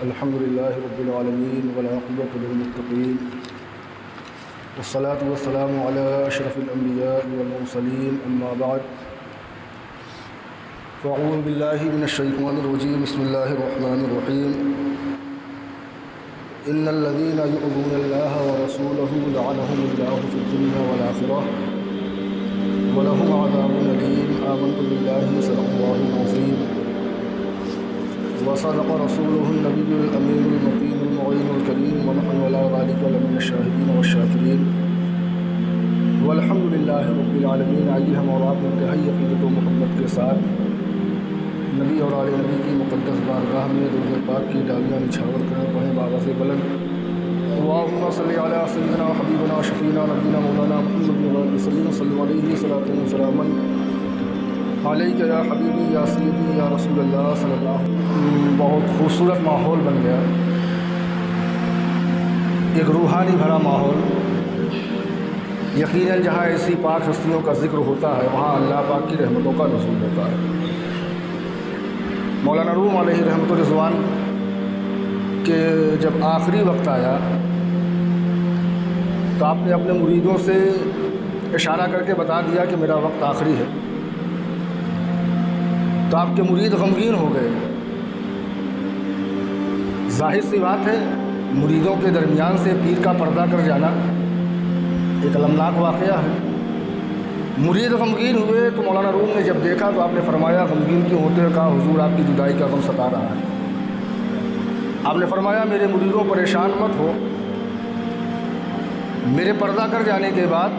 الحمد لله رب العالمين والعاقبة للمتقين والصلاة والسلام على أشرف الأنبياء والمرسلين أما بعد فأعوذ بالله من الشيطان الرجيم بسم الله الرحمن الرحيم إن الذين يؤذون الله ورسوله لعنهم الله في الدنيا والآخرة ولهم عذاب أليم آمنت بالله صدق الله العظيم وصدق رسوله النبي الأمين المتين المعين الكريم ونحن على ذلك لمن الشاهدين والشاكرين والحمد لله رب العالمین۔ آئیے ہم اور آپ انتہائی عقیدت و محبت کے ساتھ نبی اور آل نبی کی مقدس بارگاہ میں درود پاک کی ڈالیاں نچھاور کریں، پڑھیں بآواز بلند اللہم صلی علی سیدنا و حبیبنا و شفیعنا نبینا مولانا محمد صلی اللہ علیہ وسلم علیک یا حبیبی یا سیدی یا رسول اللہ صلی اللہ علیہ وسلم۔ بہت خوبصورت ماحول بن گیا، ایک روحانی بھرا ماحول۔ یقیناً جہاں ایسی پاک ہستیوں کا ذکر ہوتا ہے وہاں اللہ پاک کی رحمتوں کا نزول ہوتا ہے۔ مولانا روم علیہ رحمۃ الرضوان کے جب آخری وقت آیا تو آپ نے اپنے مریدوں سے اشارہ کر کے بتا دیا کہ میرا وقت آخری ہے، تو آپ کے مرید غمگین ہو گئے۔ ظاہر سی بات ہے، مریدوں کے درمیان سے پیر کا پردہ کر جانا ایک المناک واقعہ ہے۔ مرید غمگین ہوئے تو مولانا روم نے جب دیکھا تو آپ نے فرمایا غمگین کیوں ہوتے ہیں؟ کہا حضور آپ کی جدائی کا غم ستا رہا ہے۔ آپ نے فرمایا میرے مریدوں پریشان مت ہو، میرے پردہ کر جانے کے بعد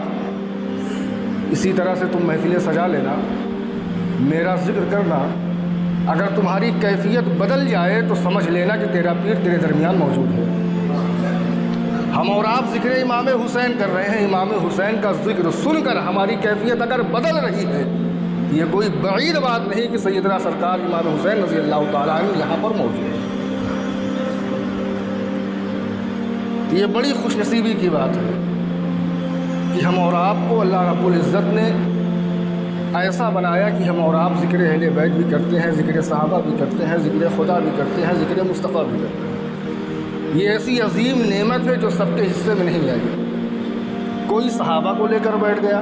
اسی طرح سے تم محفلیں سجا لینا، میرا ذکر کرنا، اگر تمہاری کیفیت بدل جائے تو سمجھ لینا کہ تیرا پیر تیرے درمیان موجود ہے۔ ہم اور آپ ذکر امام حسین کر رہے ہیں، امام حسین کا ذکر سن کر ہماری کیفیت اگر بدل رہی ہے، یہ کوئی بعید بات نہیں کہ سیدنا سرکار امام حسین رضی اللہ تعالیٰ عنہ یہاں پر موجود ہے۔ یہ بڑی خوش نصیبی کی بات ہے کہ ہم اور آپ کو اللہ رب العزت نے ایسا بنایا کہ ہم اور آپ ذکر اہل بیت بھی کرتے ہیں، ذکر صحابہ بھی کرتے ہیں، ذکر خدا بھی کرتے ہیں، ذکر مصطفیٰ بھی کرتے ہیں۔ یہ ایسی عظیم نعمت ہے جو سب کے حصے میں نہیں آئی۔ کوئی صحابہ کو لے کر بیٹھ گیا،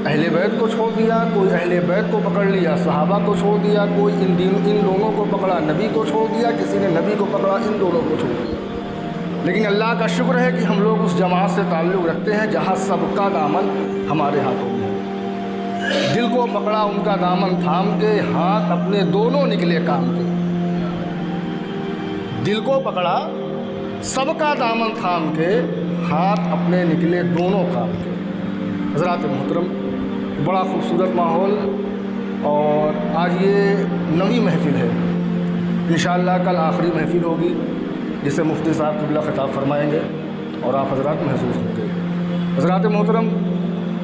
اہل بیت کو چھوڑ دیا، کوئی اہل بیت کو پکڑ لیا، صحابہ کو چھوڑ دیا، کوئی ان دونوں کو پکڑا، نبی کو چھوڑ دیا، کسی نے نبی کو پکڑا، ان دونوں کو چھوڑ دیا۔ لیکن اللہ کا شکر ہے کہ ہم لوگ اس جماعت سے تعلق رکھتے ہیں جہاں سب کا دامن ہمارے ہاتھوں میں ہے۔ دل کو پکڑا ان کا دامن تھام کے، ہاتھ اپنے دونوں نکلے کام کے۔ دل کو پکڑا سب کا دامن تھام کے، ہاتھ اپنے نکلے دونوں کام کے۔ حضرات محترم، بڑا خوبصورت ماحول، اور آج یہ 9ویں محفل ہے۔ انشاءاللہ کل آخری محفل ہوگی جسے مفتی صاحب قبلہ خطاب فرمائیں گے اور آپ حضرات محسوس ہوں گے۔ حضرات محترم،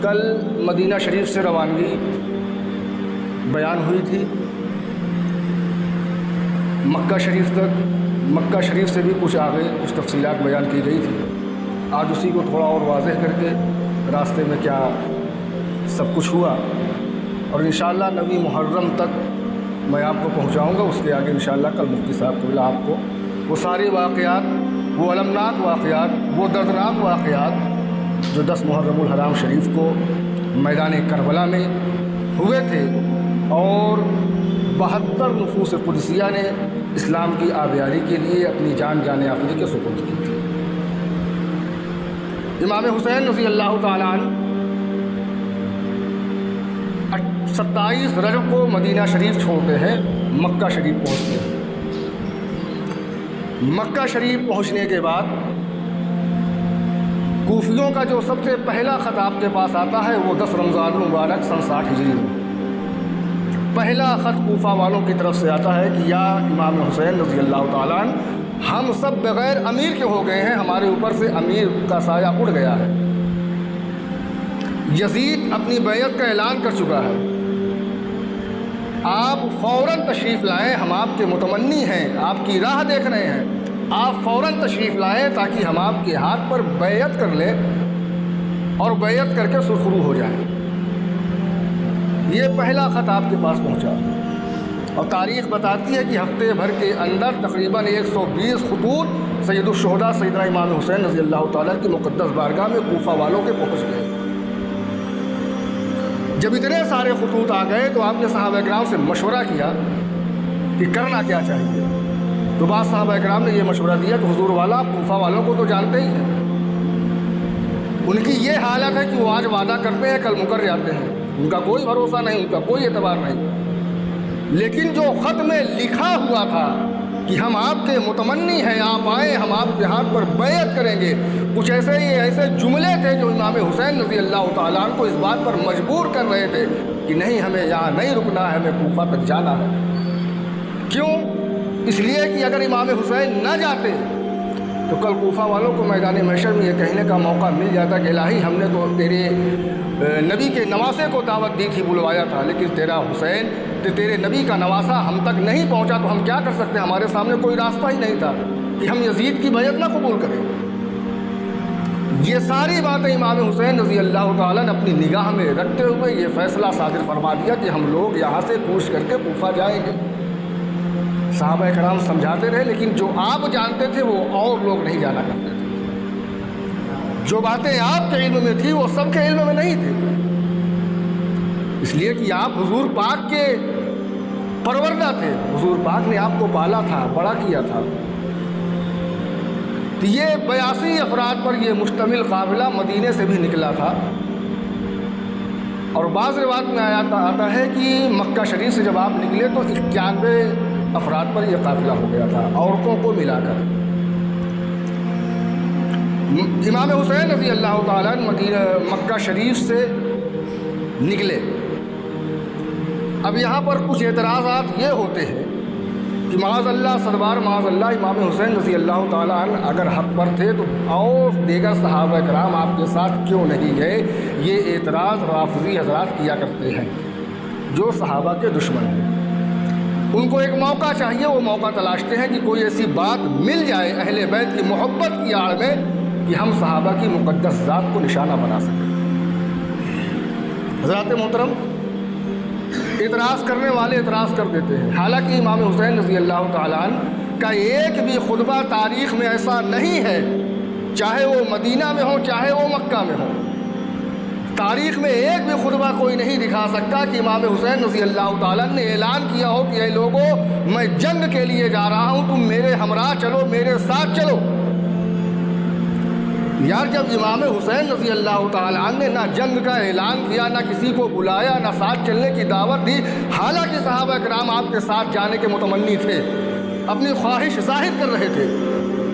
کل مدینہ شریف سے روانگی بیان ہوئی تھی مکہ شریف تک، مکہ شریف سے بھی کچھ آگے کچھ تفصیلات بیان کی گئی تھی۔ آج اسی کو تھوڑا اور واضح کر کے راستے میں کیا سب کچھ ہوا، اور انشاءاللہ 9 محرم تک میں آپ کو پہنچاؤں گا۔ اس کے آگے انشاءاللہ کل مفتی صاحب قبلہ آپ کو وہ سارے واقعات، وہ المناک واقعات، وہ دردناک واقعات جو 10 محرم الحرام شریف کو میدان کربلا میں ہوئے تھے اور 72 نفوس قدسیہ نے اسلام کی آبیاری کے لیے اپنی جان آخری کے سپرد کی تھی۔ امام حسین رضی اللہ تعالیٰ عنہ 27 رجب کو مدینہ شریف چھوڑتے ہیں، مکہ شریف پہنچتے ہیں۔ مکہ شریف پہنچنے کے بعد کوفیوں کا جو سب سے پہلا خط آپ کے پاس آتا ہے وہ 10 رمضان المبارک سن 60 ہجری میں پہلا خط کوفہ والوں کی طرف سے آتا ہے کہ یا امام حسین رضی اللہ تعالیٰ عنہ، ہم سب بغیر امیر کے ہو گئے ہیں، ہمارے اوپر سے امیر کا سایہ اڑ گیا ہے۔ یزید اپنی بیعت کا اعلان کر چکا ہے، آپ فوراً تشریف لائیں، ہم آپ کے متمنی ہیں، آپ کی راہ دیکھ رہے ہیں، آپ فوراً تشریف لائیں تاکہ ہم آپ کے ہاتھ پر بیعت کر لیں اور بیعت کر کے سرخرو ہو جائیں۔ یہ پہلا خط آپ کے پاس پہنچا۔ اور تاریخ بتاتی ہے کہ ہفتے بھر کے اندر تقریباً 120 خطوط سید الشہداء سیدنا امام حسین رضی اللہ تعالیٰ کی مقدس بارگاہ میں کوفہ والوں کے پہنچ گئے۔ جب اتنے سارے خطوط آ گئے تو آپ نے صحابہ کرام سے مشورہ کیا کہ کرنا کیا چاہیے۔ تو بعض صحابہ کرام نے یہ مشورہ دیا کہ حضور والا آپ کوفہ والوں کو تو جانتے ہی ہیں، ان کی یہ حالت ہے کہ وہ آج وعدہ کرتے ہیں کل مکر جاتے ہیں، ان کا کوئی بھروسہ نہیں، ان کا کوئی اعتبار نہیں، لیکن جو خط میں لکھا ہوا تھا کہ ہم آپ کے متمنی ہیں، آپ آئیں، ہم آپ کے ہاتھ پر بیعت کریں گے، کچھ ایسے جملے تھے جو امام حسین رضی اللہ تعالیٰ عنہ کو اس بات پر مجبور کر رہے تھے کہ نہیں، ہمیں یہاں نہیں رکنا ہے، ہمیں کوفہ تک جانا ہے۔ کیوں؟ اس لیے کہ اگر امام حسین نہ جاتے تو کل کوفہ والوں کو میدان محشر میں یہ کہنے کا موقع مل جاتا کہ الہی ہم نے تو تیرے نبی کے نواسے کو دعوت دی تھی، بلوایا تھا، لیکن تیرا حسین تیرے نبی کا نواسا ہم تک نہیں پہنچا تو ہم کیا کر سکتے؟ ہمارے سامنے کوئی راستہ ہی نہیں تھا کہ ہم یزید کی بیعت نہ قبول کریں۔ یہ ساری باتیں امام حسین رضی اللہ تعالیٰ نے اپنی نگاہ میں رکھتے ہوئے یہ فیصلہ صادر فرما دیا کہ ہم لوگ یہاں سے کوش کر کے کوفہ جائیں گے۔ صحابہ کرام سمجھاتے رہے، لیکن جو آپ جانتے تھے وہ اور لوگ نہیں جانا کرتے تھے۔ جو باتیں آپ کے علم میں تھی وہ سب کے علم میں نہیں تھے، اس لیے کہ آپ حضور پاک کے پروردہ تھے، حضور پاک نے آپ کو پالا تھا، بڑا کیا تھا۔ تو یہ 82 افراد پر یہ مشتمل قافلہ مدینے سے بھی نکلا تھا، اور بعض روایات میں آتا ہے کہ مکہ شریف سے جب آپ نکلے تو 91 افراد پر یہ قافلہ ہو گیا تھا، عورتوں کو ملا کر۔ امام حسین رضی اللہ تعالیٰ مکہ شریف سے نکلے۔ اب یہاں پر کچھ اعتراضات یہ ہوتے ہیں کہ معاذ اللہ صدبار معاذ اللہ امام حسین رضی اللہ تعالیٰ عنہ اگر حق پر تھے تو اور دیگر صحابہ کرام آپ کے ساتھ کیوں نہیں گئے؟ یہ اعتراض رافضی حضرات کیا کرتے ہیں جو صحابہ کے دشمن ہیں۔ ان کو ایک موقع چاہیے، وہ موقع تلاشتے ہیں کہ کوئی ایسی بات مل جائے اہل بیت کی محبت کی آڑ میں کہ ہم صحابہ کی مقدس ذات کو نشانہ بنا سکیں۔ حضرات محترم، اعتراض کرنے والے اعتراض کر دیتے ہیں، حالانکہ امام حسین رضی اللہ تعالیٰ عنہ کا ایک بھی خطبہ تاریخ میں ایسا نہیں ہے، چاہے وہ مدینہ میں ہو چاہے وہ مکہ میں ہو، تاریخ میں ایک بھی خطبہ کوئی نہیں دکھا سکتا کہ امام حسین رضی اللہ تعالیٰ نے اعلان کیا ہو کہ اے لوگوں، میں جنگ کے لیے جا رہا ہوں، تم میرے ہمراہ چلو، میرے ساتھ چلو۔ یار، جب امام حسین رضی اللہ تعالیٰ عنہ نے نہ جنگ کا اعلان کیا، نہ کسی کو بلایا، نہ ساتھ چلنے کی دعوت دی، حالانکہ صحابہ کرام آپ کے ساتھ جانے کے متمنی تھے، اپنی خواہش ظاہر کر رہے تھے،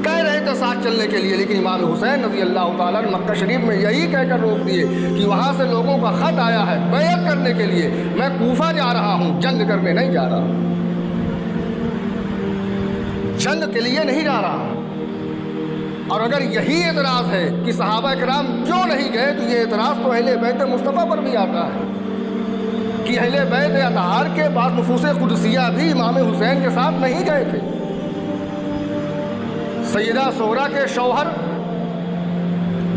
کہہ رہے تھے ساتھ چلنے کے لیے، لیکن امام حسین رضی اللہ تعالیٰ نے مکہ شریف میں یہی کہہ کر روک دیے کہ وہاں سے لوگوں کا خط آیا ہے بیعت کرنے کے لیے، میں کوفہ جا رہا ہوں، جنگ کرنے نہیں جا رہا ہوں، جنگ کے لیے نہیں جا رہا ہوں۔ اور اگر یہی اعتراض ہے کہ صحابہ کرام کیوں نہیں گئے، تو یہ اعتراض تو اہل بیت مصطفیٰ پر بھی آتا ہے کہ اہل بیت اطہار کے بعد نفوس قدسیہ بھی امام حسین کے ساتھ نہیں گئے تھے۔ سیدہ زہرا کے شوہر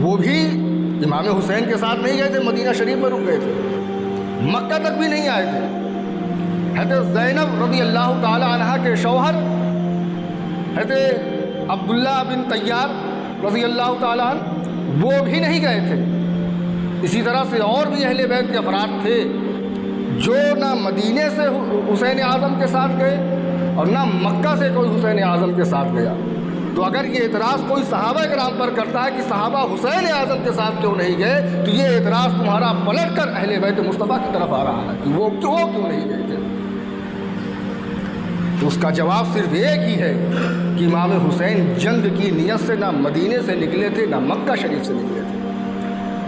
وہ بھی امام حسین کے ساتھ نہیں گئے تھے، مدینہ شریف میں رک گئے تھے، مکہ تک بھی نہیں آئے تھے۔ حضرت زینب رضی اللہ تعالی عنہا کے شوہر حضرت عبداللہ بن طیار رضی اللہ تعالیٰ عنہ وہ بھی نہیں گئے تھے۔ اسی طرح سے اور بھی اہل بیت کے افراد تھے جو نہ مدینے سے حسین اعظم کے ساتھ گئے اور نہ مکہ سے کوئی حسین اعظم کے ساتھ گیا۔ تو اگر یہ اعتراض کوئی صحابہ کرام پر کرتا ہے کہ صحابہ حسین اعظم کے ساتھ کیوں نہیں گئے، تو یہ اعتراض تمہارا پلٹ کر اہل بیت مصطفیٰ کی طرف آ رہا ہے کہ وہ کیوں نہیں گئے تھے۔ تو اس کا جواب صرف ایک ہی ہے کہ امام حسین جنگ کی نیت سے نہ مدینے سے نکلے تھے نہ مکہ شریف سے نکلے تھے۔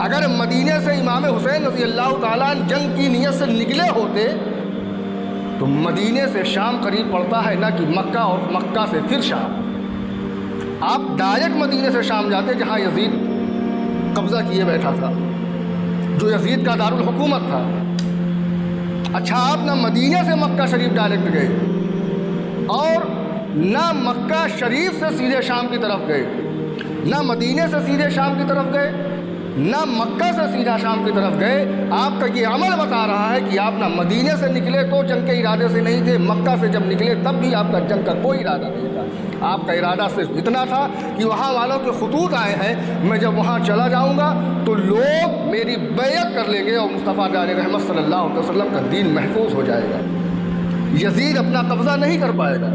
اگر مدینے سے امام حسین رضی اللہ تعالیٰ جنگ کی نیت سے نکلے ہوتے تو مدینے سے شام قریب پڑتا ہے، نہ کہ مکہ، اور مکہ سے پھر شام۔ آپ ڈائریکٹ مدینے سے شام جاتے جہاں یزید قبضہ کیے بیٹھا تھا، جو یزید کا دارالحکومت تھا۔ اچھا، آپ نہ مدینے سے مکہ شریف ڈائریکٹ گئے اور نہ مکہ شریف سے سیدھے شام کی طرف گئے، نہ مدینے سے سیدھے شام کی طرف گئے نہ مکہ سے سیدھا شام کی طرف گئے. آپ کا یہ عمل بتا رہا ہے کہ آپ نہ مدینے سے نکلے تو جنگ کے ارادے سے نہیں تھے, مکہ سے جب نکلے تب بھی آپ کا جنگ کا کوئی ارادہ نہیں تھا. آپ کا ارادہ صرف اتنا تھا کہ وہاں والوں کے خطوط آئے ہیں, میں جب وہاں چلا جاؤں گا تو لوگ میری بیعت کر لیں گے اور مصطفیٰ علیہ رحمت صلی اللہ علیہ وسلم کا دین محفوظ ہو جائے گا. یزید اپنا قبضہ نہیں کر پائے گا.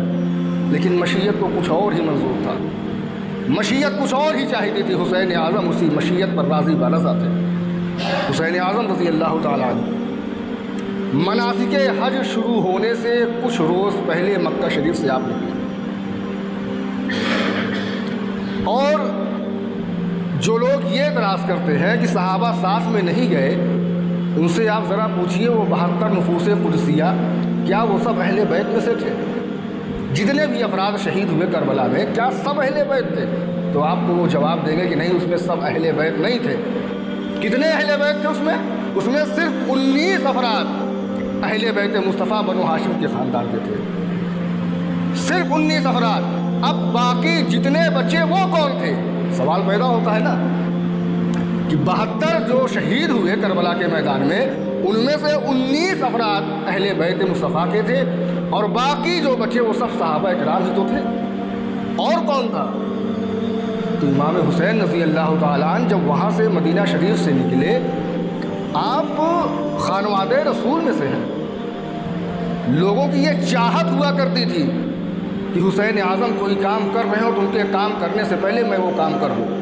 لیکن مشیت کو کچھ اور ہی منظور تھا, مشیت کچھ اور ہی چاہتی تھی. حسین اعظم اسی مشیت پر راضی برضا تھے. حسین اعظم رضی اللہ تعالیٰ عنہ مناسک حج شروع ہونے سے کچھ روز پہلے مکہ شریف سے آپ نکلے, اور جو لوگ یہ اعتراض کرتے ہیں کہ صحابہ ساتھ میں نہیں گئے, ان سے آپ ذرا پوچھئے وہ 72 نفوس قدسیہ کیا وہ سب اہل بیت میں سے تھے؟ جتنے بھی افراد شہید ہوئے کربلا میں کیا سب اہل بیت تھے؟ تو آپ کو وہ جواب دیں گے کہ نہیں, اس میں سب اہل بیت نہیں تھے. کتنے اہل بیت تھے اس میں صرف 19 افراد اہل بیت مصطفیٰ بنو ہاشم کے خاندان کے تھے, صرف 19 افراد. اب باقی جتنے بچے وہ کون تھے؟ سوال پیدا ہوتا ہے نا کہ 72 جو شہید ہوئے کربلا کے میدان میں, ان میں سے 19 افراد اہل بیت مصطفیٰ کے تھے, اور باقی جو بچے وہ سب صحابہ کرام ہی تو تھے. اور کون تھا؟ تو امام حسین رضی اللہ تعالیٰ عنہ جب وہاں سے مدینہ شریف سے نکلے, آپ خانوادہ رسول میں سے ہیں. لوگوں کی یہ چاہت ہوا کرتی تھی کہ حسین اعظم کوئی کام کر رہے ہو تو ان کے کام کرنے سے پہلے میں وہ کام کر لوں.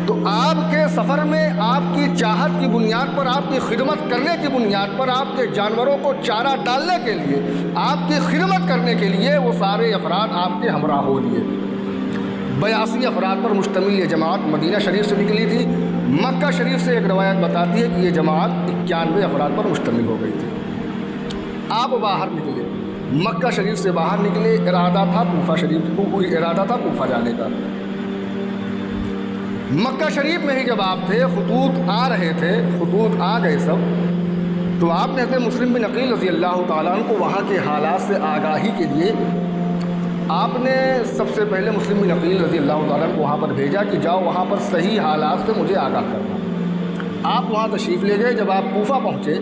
تو آپ کے سفر میں آپ کی چاہت کی بنیاد پر, آپ کی خدمت کرنے کی بنیاد پر, آپ کے جانوروں کو چارہ ڈالنے کے لیے, آپ کی خدمت کرنے کے لیے وہ سارے افراد آپ کے ہمراہ ہو لیے. 82 افراد پر مشتمل یہ جماعت مدینہ شریف سے نکلی تھی. مکہ شریف سے ایک روایت بتاتی ہے کہ یہ جماعت 91 افراد پر مشتمل ہو گئی تھی. آپ باہر نکلے, مکہ شریف سے باہر نکلے, ارادہ تھا کوفہ جانے کا. مکہ شریف میں ہی جب آپ تھے, خطوط آ رہے تھے, خطوط آ گئے سب, تو آپ نے حضرت مسلم بن عقیل رضی اللہ تعالیٰ عنہ کو وہاں کے حالات سے آگاہی کے لیے آپ نے سب سے پہلے مسلم بن عقیل رضی اللہ تعالیٰ عنہ کو وہاں پر بھیجا کہ جاؤ وہاں پر صحیح حالات سے مجھے آگاہ کرنا. آپ وہاں تشریف لے گئے. جب آپ کوفہ پہنچے,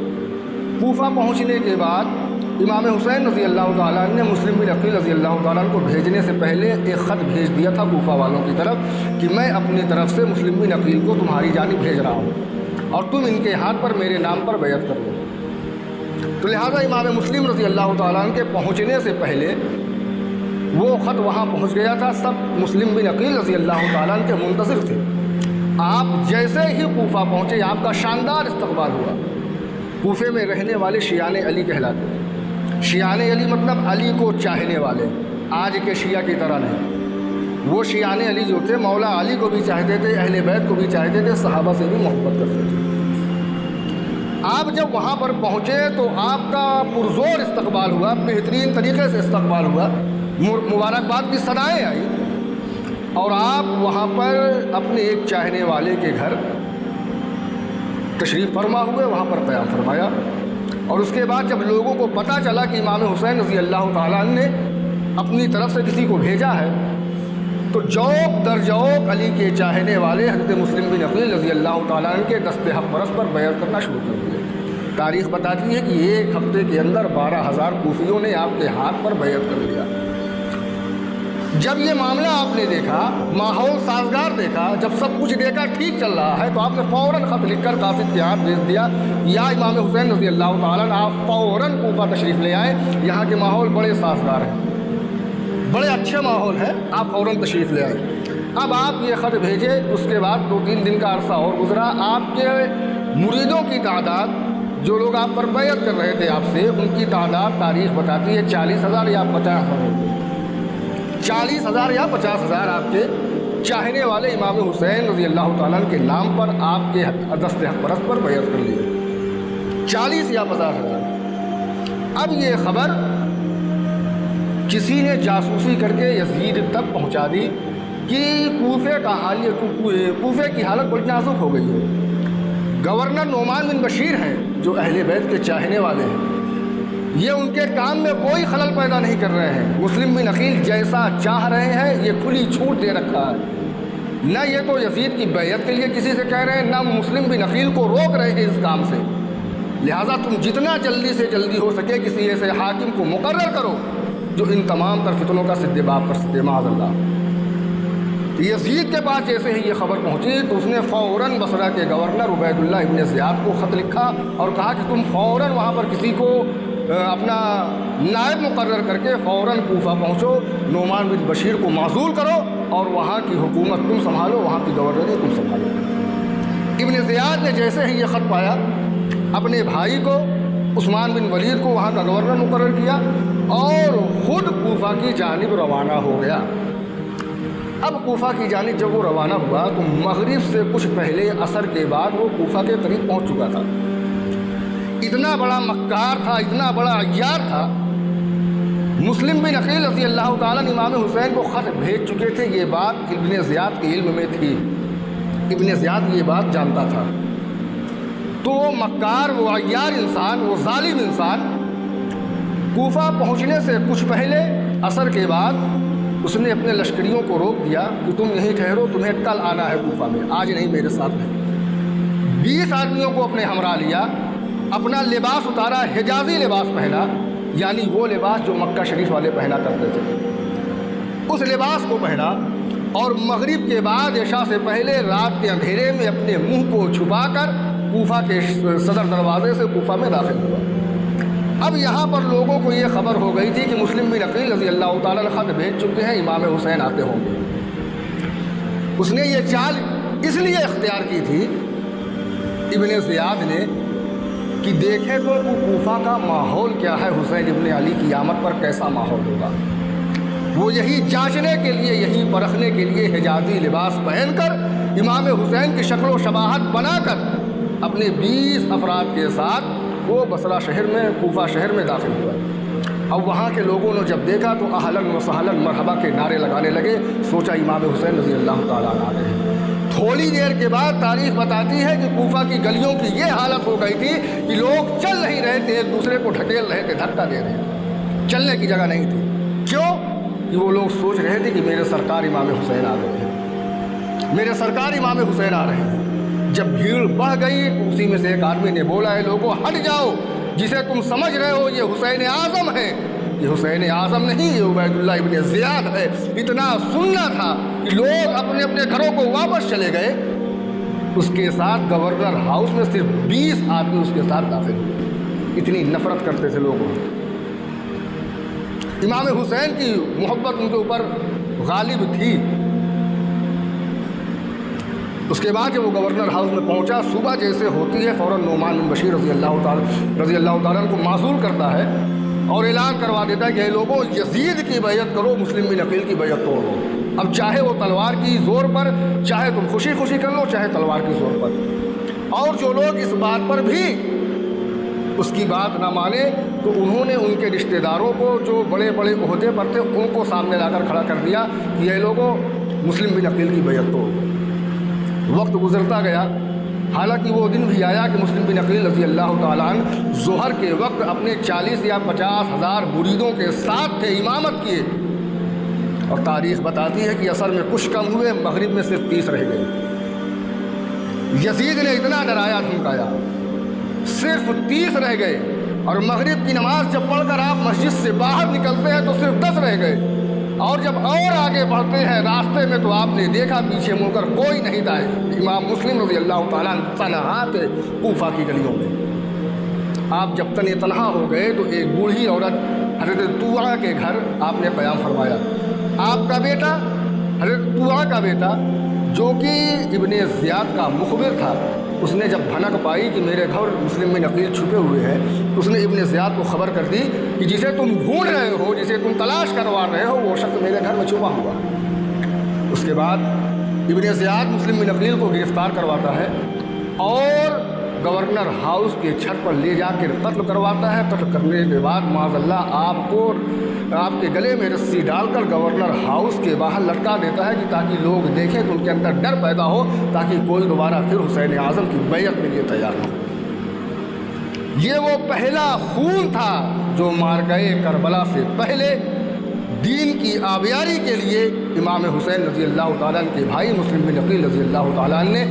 کوفہ پہنچنے کے بعد امام حسین رضی اللہ تعالیٰ عنہ نے مسلم بن عقیل رضی اللہ تعالیٰ عنہ کو بھیجنے سے پہلے ایک خط بھیج دیا تھا کوفہ والوں کی طرف کہ میں اپنی طرف سے مسلم بن عقیل کو تمہاری جانب بھیج رہا ہوں اور تم ان کے ہاتھ پر میرے نام پر بیعت کر لو. تو لہٰذا امام مسلم رضی اللہ تعالیٰ عنہ کے پہنچنے سے پہلے وہ خط وہاں پہنچ گیا تھا. سب مسلم بن عقیل رضی اللہ تعالیٰ عنہ کے منتظر تھے. آپ جیسے ہی کوفہ پہنچے, آپ کا شاندار استقبال ہوا. کوفے میں رہنے والے شیعان علی کہلاتے ہیں. شیعان علی مطلب علی کو چاہنے والے, آج کے شیعہ کی طرح نہیں. وہ شیعان علی جو تھے مولا علی کو بھی چاہتے تھے, اہل بیت کو بھی چاہتے تھے, صحابہ سے بھی محبت کرتے تھے. آپ جب وہاں پر پہنچے تو آپ کا پرزور استقبال ہوا, بہترین طریقے سے استقبال ہوا, مبارکباد کی صدائیں آئی, اور آپ وہاں پر اپنے ایک چاہنے والے کے گھر تشریف فرما ہوئے, وہاں پر قیام فرمایا. اور اس کے بعد جب لوگوں کو پتہ چلا کہ امام حسین رضی اللہ تعالیٰ عنہ نے اپنی طرف سے کسی کو بھیجا ہے, تو جوق در جوق علی کے چاہنے والے حضرت مسلم بن عقیل رضی اللہ تعالیٰ عنہ کے دست حق پرست پر بیعت کرنا شروع کر دیا. تاریخ بتاتی ہے کہ ایک ہفتے کے اندر 12,000 کوفیوں نے آپ کے ہاتھ پر بیعت کر لیا. جب یہ معاملہ آپ نے دیکھا, ماحول سازگار دیکھا, جب سب کچھ دیکھا ٹھیک چل رہا ہے, تو آپ نے فوراً خط لکھ کر قاصد کے ہاتھ بھیج دیا, یا امام حسین رضی اللہ تعالیٰ عنہ آپ فوراً کوفہ تشریف لے آئے, یہاں کے ماحول بڑے سازگار ہیں, بڑے اچھے ماحول ہے, آپ فوراً تشریف لے آئے. اب آپ یہ خط بھیجے, اس کے بعد 2-3 دن کا عرصہ اور گزرا. آپ کے مریدوں کی تعداد, جو لوگ آپ پر بیعت کر رہے تھے آپ سے, ان کی تعداد تاریخ بتاتی ہے 40,000 یا 50,000. 40,000 یا 50,000 آپ کے چاہنے والے امام حسین رضی اللہ تعالیٰ عنہ کے نام پر آپ کے دست حق پرست پر بیعت کر لیے. 40 یا 50,000. اب یہ خبر کسی نے جاسوسی کر کے یزید تک پہنچا دی کہ کوفے کی حالت بڑی نازک ہو گئی ہے. گورنر نعمان بن بشیر ہیں جو اہل بیت کے چاہنے والے ہیں, یہ ان کے کام میں کوئی خلل پیدا نہیں کر رہے ہیں. مسلم بن عقیل جیسا چاہ رہے ہیں یہ کھلی چھوٹ دے رکھا ہے. نہ یہ تو یزید کی بیعت کے لیے کسی سے کہہ رہے ہیں، نہ مسلم بن عقیل کو روک رہے ہیں اس کام سے۔ لہٰذا تم جتنا جلدی سے جلدی ہو سکے کسی ایسے حاکم کو مقرر کرو جو ان تمام تر فتنوں کا سد باب کر سکے، معاذ اللہ۔ یزید کے پاس جیسے ہی یہ خبر پہنچی تو اس نے فوراً بصرہ کے گورنر عبید اللہ ابن زیاد کو خط لکھا اور کہا کہ تم فوراً وہاں پر کسی کو اپنا نائب مقرر کر کے فوراً کوفہ پہنچو، نعمان بن بشیر کو معزول کرو اور وہاں کی حکومت تم سنبھالو، وہاں کی گورنری تم سنبھالو۔ ابن زیاد نے جیسے ہی یہ خط پایا اپنے بھائی کو عثمان بن ولید کو وہاں کا گورنر مقرر کیا اور خود کوفہ کی جانب روانہ ہو گیا۔ اب کوفہ کی جانب جب وہ روانہ ہوا تو مغرب سے کچھ پہلے عصر کے بعد وہ کوفہ کے قریب پہنچ چکا تھا۔ اتنا بڑا مکار تھا، اتنا بڑا عیار تھا، مسلم بن عقیل رضی اللہ تعالیٰ امام حسین کو خط بھیج چکے تھے، یہ بات ابن زیاد کے علم میں تھی، ابن زیاد یہ بات جانتا تھا۔ تو وہ مکار، وہ عیار انسان، وہ ظالم انسان کوفہ پہنچنے سے کچھ پہلے عصر کے بعد اس نے اپنے لشکریوں کو روک دیا کہ تم یہیں ٹھہرو، تمہیں کل آنا ہے کوفہ میں، آج نہیں میرے ساتھ میں۔ 20 آدمیوں کو اپنے ہمراہ لیا، اپنا لباس اتارا، حجازی لباس پہنا، یعنی وہ لباس جو مکہ شریف والے پہنا کرتے تھے، اس لباس کو پہنا اور مغرب کے بعد عشاء سے پہلے رات کے اندھیرے میں اپنے منہ کو چھپا کر کوفہ کے صدر دروازے سے کوفہ میں داخل ہوا۔ اب یہاں پر لوگوں کو یہ خبر ہو گئی تھی کہ مسلم بن عقیل رضی اللہ تعالیٰ نے خط بھیج چکے ہیں، امام حسین آتے ہوں گے۔ اس نے یہ چال اس لیے اختیار کی تھی ابن زیاد نے کہ دیکھے تو کوفہ کا ماحول کیا ہے، حسین ابن علی کی آمد پر کیسا ماحول ہوگا۔ وہ یہی جانچنے کے لیے، یہی پرکھنے کے لیے حجازی لباس پہن کر امام حسین کی شکل و شباہت بنا کر اپنے 20 افراد کے ساتھ وہ بصرہ شہر میں، کوفہ شہر میں داخل ہوا۔ اب وہاں کے لوگوں نے جب دیکھا تو اہلاً و سہلاً مرحبا کے نعرے لگانے لگے، سوچا امام حسین رضی اللہ تعالیٰ عنہ آ گئے۔ تھوڑی دیر کے بعد تاریخ بتاتی ہے کہ کوفہ کی گلیوں کی یہ حالت ہو گئی تھی کہ لوگ چل نہیں رہے تھے، ایک دوسرے کو ڈھکیل رہے تھے، دھکا دے رہے تھے، چلنے کی جگہ نہیں تھی۔ کیوں؟ کہ وہ لوگ سوچ رہے تھے کہ میرے سرکار امام حسین آ گئے ہیں، میرے سرکار امام حسین آ رہے ہیں۔ جب بھیڑ بڑھ گئی تو اسی میں سے ایک آدمی نے بولا، ہے لوگوں ہٹ جاؤ، جسے تم سمجھ رہے ہو یہ حسین اعظم ہے، یہ حسین اعظم نہیں، یہ عبید اللہ ابن زیاد ہے۔ اتنا سننا تھا کہ لوگ اپنے اپنے گھروں کو واپس چلے گئے۔ اس کے ساتھ گورنر ہاؤس میں صرف 20 آدمی اس کے ساتھ داخل ہوئے، اتنی نفرت کرتے تھے لوگوں۔ امام حسین کی محبت ان کے اوپر غالب تھی۔ اس کے بعد جب وہ گورنر ہاؤس میں پہنچا، صبح جیسے ہوتی ہے فوراً نعمان بن بشیر رضی اللہ تعالیٰ کو معزول کرتا ہے اور اعلان کروا دیتا ہے کہ اے لوگوں یزید کی بیعت کرو، مسلم بن عقیل کی بیعت توڑو۔ اب چاہے وہ تلوار کی زور پر، چاہے تم خوشی خوشی کر لو، چاہے تلوار کی زور پر۔ اور جو لوگ اس بات پر بھی اس کی بات نہ مانے تو انہوں نے ان کے رشتہ داروں کو جو بڑے بڑے عہدے پر تھے ان کو سامنے لا کر کھڑا کر دیا کہ اے لوگوں مسلم بن عقیل کی بیعت توڑو۔ وقت گزرتا گیا، حالانکہ وہ دن بھی آیا کہ مسلم بن عقیل رضی اللہ تعالیٰ عنہ ظہر کے وقت اپنے 40 یا 50 ہزار مریدوں کے ساتھ تھے، امامت کیے، اور تاریخ بتاتی ہے کہ عصر میں کچھ کم ہوئے، مغرب میں صرف 30 رہ گئے۔ یزید نے اتنا ڈرایا دھمکایا، صرف 30 رہ گئے، اور مغرب کی نماز جب پڑھ کر آپ مسجد سے باہر نکلتے ہیں تو صرف 10 رہ گئے، اور جب اور آگے بڑھتے ہیں راستے میں تو آپ نے دیکھا پیچھے مڑ کر کوئی نہیں تھا۔ امام مسلم رضی اللہ تعالیٰ تنہا تھے کوفہ کی گلیوں میں۔ آپ جب تنہا ہو گئے تو ایک بوڑھی عورت حضرت طوعہ کے گھر آپ نے قیام فرمایا۔ آپ کا بیٹا، حضرت طوعہ کا بیٹا جو کہ ابن زیاد کا مخبر تھا، اس نے جب بھنک پائی کہ میرے گھر مسلم بن عقیل چھپے ہوئے ہیں، اس نے ابن زیاد کو خبر کر دی کہ جسے تم ڈھونڈ رہے ہو، جسے تم تلاش کروا رہے ہو، وہ شخص میرے گھر میں چھپا ہوا۔ اس کے بعد ابن زیاد مسلم بن عقیل کو گرفتار کرواتا ہے اور گورنر ہاؤس کے چھت پر لے جا کر قتل کرواتا ہے۔ قتل کرنے کے بعد معاذ اللہ آپ کے گلے میں رسی ڈال کر گورنر ہاؤس کے باہر لٹکا دیتا ہے کہ تاکہ لوگ دیکھیں تو ان کے اندر ڈر پیدا ہو، تاکہ کوئی دوبارہ پھر حسین اعظم کی بیعت کے لیے تیار ہو۔ یہ وہ پہلا خون تھا جو مارکہ کربلا سے پہلے دین کی آبیاری کے لیے امام حسین رضی اللہ تعالیٰ عنہ کے بھائی مسلم بن عقیل رضی اللہ تعالیٰ عنہ نے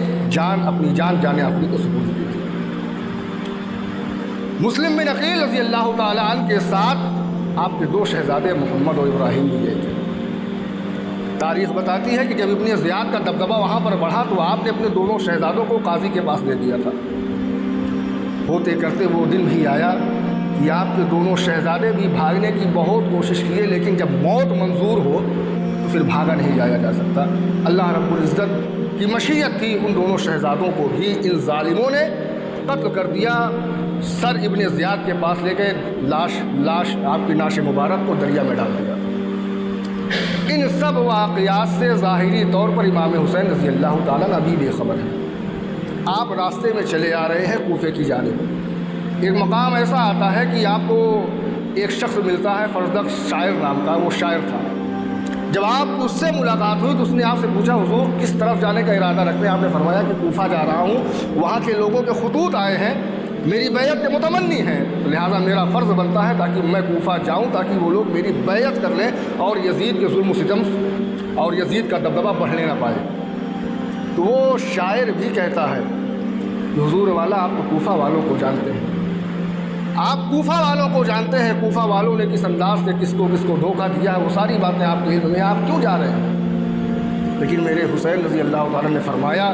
اپنی جان آخری کو سپرد کی تھی۔ مسلم بن عقیل رضی اللہ تعالیٰ عنہ کے ساتھ آپ کے 2 شہزادے محمد اور ابراہیم بھی گئے تھے۔ تاریخ بتاتی ہے کہ جب ابن زیاد کا دبدبہ وہاں پر بڑھا تو آپ نے اپنے دونوں شہزادوں کو قاضی کے پاس دے دیا تھا۔ ہوتے کرتے وہ دن بھی آیا کہ آپ کے دونوں شہزادے بھی بھاگنے کی بہت کوشش کیے، لیکن جب موت منظور ہو تو پھر بھاگا نہیں جایا جا سکتا۔ اللہ رب العزت کی مشیت تھی، ان دونوں شہزادوں کو بھی ان ظالموں نے قتل کر دیا۔ سر ابن زیاد کے پاس لے گئے، لاش آپ کی ناش مبارک کو دریا میں ڈال دیا۔ ان سب واقعات سے ظاہری طور پر امام حسین رضی اللہ تعالیٰ عنہ ابھی بے خبر ہیں۔ آپ راستے میں چلے آ رہے ہیں کوفے کی جانب۔ ایک مقام ایسا آتا ہے کہ آپ کو ایک شخص ملتا ہے، فرزدق شاعر نام کا، وہ شاعر تھا۔ جب آپ اس سے ملاقات ہوئی تو اس نے آپ سے پوچھا حضور کس طرف جانے کا ارادہ رکھتے ہیں؟ آپ نے فرمایا کہ کوفہ جا رہا ہوں، وہاں کے لوگوں کے خطوط آئے ہیں، میری بیعت کے متمنی ہیں، لہذا میرا فرض بنتا ہے تاکہ میں کوفہ جاؤں تاکہ وہ لوگ میری بیعت کر لیں اور یزید کے ظلم و ستم اور یزید کا دبدبہ بڑھنے نہ پائے۔ تو وہ شاعر بھی کہتا ہے کہ حضور والا آپ تو کوفہ والوں کو جانتے ہیں، آپ کوفہ والوں کو جانتے ہیں، کوفہ والوں نے کس انداز سے کس کو دھوکہ دیا ہے، وہ ساری باتیں آپ کے علم میں، آپ کیوں جا رہے ہیں؟ لیکن میرے حسین رضی اللہ تعالیٰ نے فرمایا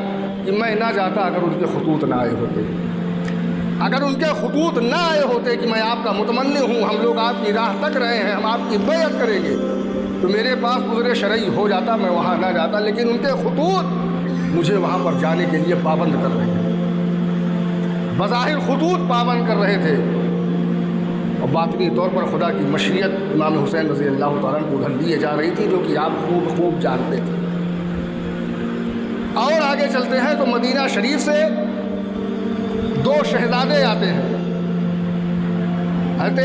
کہ میں نہ جاتا اگر ان کے خطوط نہ آئے ہوتے، اگر ان کے خطوط نہ آئے ہوتے کہ میں آپ کا متمنی ہوں، ہم لوگ آپ کی راہ تک رہے ہیں، ہم آپ کی بیعت کریں گے، تو میرے پاس عذر شرعی ہو جاتا، میں وہاں نہ جاتا، لیکن ان کے خطوط مجھے وہاں پر جانے کے لیے پابند کر رہے ہیں۔ بظاہر خطوط پابند کر رہے تھے اور باطنی طور پر خدا کی مشیت امام حسین رضی اللہ تعالیٰ کو ادھر دیے جا رہی تھی، جو کہ آپ خوب جانتے تھے۔ اور آگے چلتے ہیں تو مدینہ شریف سے 2 شہزادے آتے ہیں۔ حضرت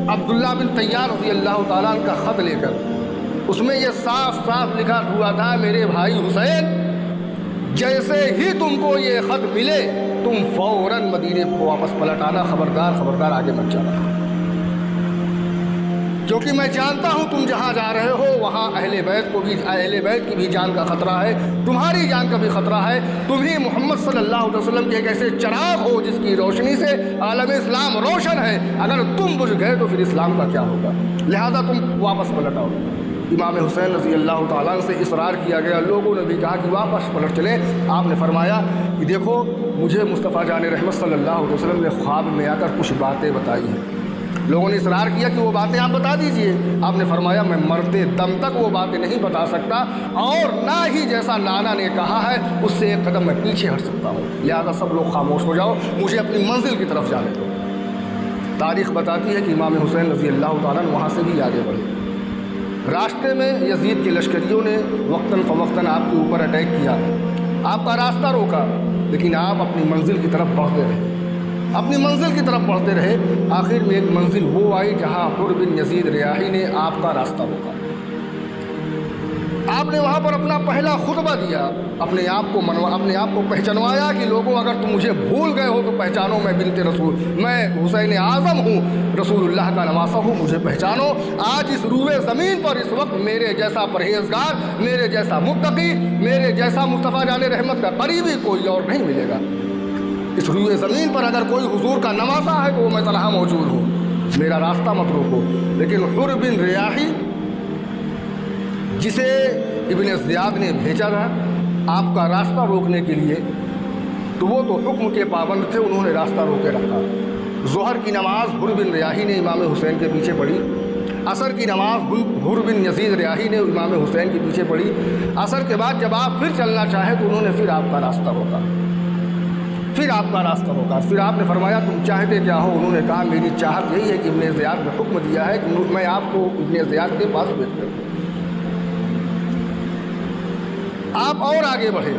عبداللہ بن طیار رضی اللہ تعالیٰ عنہ کا خط لے کر، اس میں یہ صاف لکھا ہوا تھا، میرے بھائی حسین جیسے ہی تم کو یہ خط ملے تم فوراً مدینے کو واپس پلٹ آنا، خبردار آگے مت جانا، کیونکہ میں جانتا ہوں تم جہاں جا رہے ہو وہاں اہل بیت کی بھی جان کا خطرہ ہے، تمہاری جان کا بھی خطرہ ہے، تم ہی محمد صلی اللہ علیہ وسلم کے ایک ایسے چراغ ہو جس کی روشنی سے عالم اسلام روشن ہے، اگر تم بجھ گئے تو پھر اسلام کا کیا ہوگا، لہذا تم واپس پلٹ آؤ۔ امام حسین رضی اللہ تعالیٰ عنہ سے اصرار کیا گیا، لوگوں نے بھی کہا کہ واپس پلٹ چلیں۔ آپ نے فرمایا کہ دیکھو مجھے مصطفیٰ جان رحمت صلی اللہ علیہ وسلم نے خواب میں آ کر کچھ باتیں بتائی ہیں۔ لوگوں نے اصرار کیا کہ وہ باتیں آپ بتا دیجئے۔ آپ نے فرمایا میں مرتے دم تک وہ باتیں نہیں بتا سکتا، اور نہ ہی جیسا نانا نے کہا ہے اس سے ایک قدم میں پیچھے ہٹ سکتا ہوں، لہذا سب لوگ خاموش ہو جاؤ، مجھے اپنی منزل کی طرف جانے دو۔ تاریخ بتاتی ہے کہ امام حسین رضی اللہ تعالیٰ وہاں سے بھی آگے بڑھے۔ راستے میں یزید کے لشکریوں نے وقتاً فوقتاً آپ کے اوپر اٹیک کیا، آپ کا راستہ روکا، لیکن آپ اپنی منزل کی طرف بڑھتے رہے، آخر میں ایک منزل وہ آئی جہاں حر بن یزید ریاحی نے آپ کا راستہ روکا۔ آپ نے وہاں پر اپنا پہلا خطبہ دیا، اپنے آپ کو پہچانوایا کہ لوگوں اگر تم مجھے بھول گئے ہو تو پہچانو، میں بنت رسول، میں حسین اعظم ہوں، رسول اللہ کا نواسہ ہوں، مجھے پہچانو۔ آج اس روئے زمین پر اس وقت میرے جیسا پرہیزگار، میرے جیسا متقی، میرے جیسا مصطفیٰ جان رحمت کا قریبی کوئی اور نہیں ملے گا۔ اس روئے زمین پر اگر کوئی حضور کا نواسہ ہے تو وہ میں طلحہ موجود ہوں، میرا راستہ مت روکو۔ لیکن حر بن ریاحی جسے ابن زیاد نے بھیجا تھا آپ کا راستہ روکنے کے لیے، تو وہ تو حکم کے پابند تھے، انہوں نے راستہ روکے رکھا۔ ظہر کی نماز حر بن ریاحی نے امام حسین کے پیچھے پڑھی، عصر کی نماز حر بن یزید ریاحی نے امام حسین کے پیچھے پڑھی۔ عصر کے بعد جب آپ پھر چلنا چاہے تو انہوں نے پھر آپ کا راستہ روکا، پھر آپ نے فرمایا تم چاہتے کیا ہو؟ انہوں نے کہا میری چاہت یہی ہے کہ ابن زیاد نے حکم دیا ہے کہ میں آپ کو ابن زیاد کے پاس بھیج دوں۔ آپ اور آگے بڑھے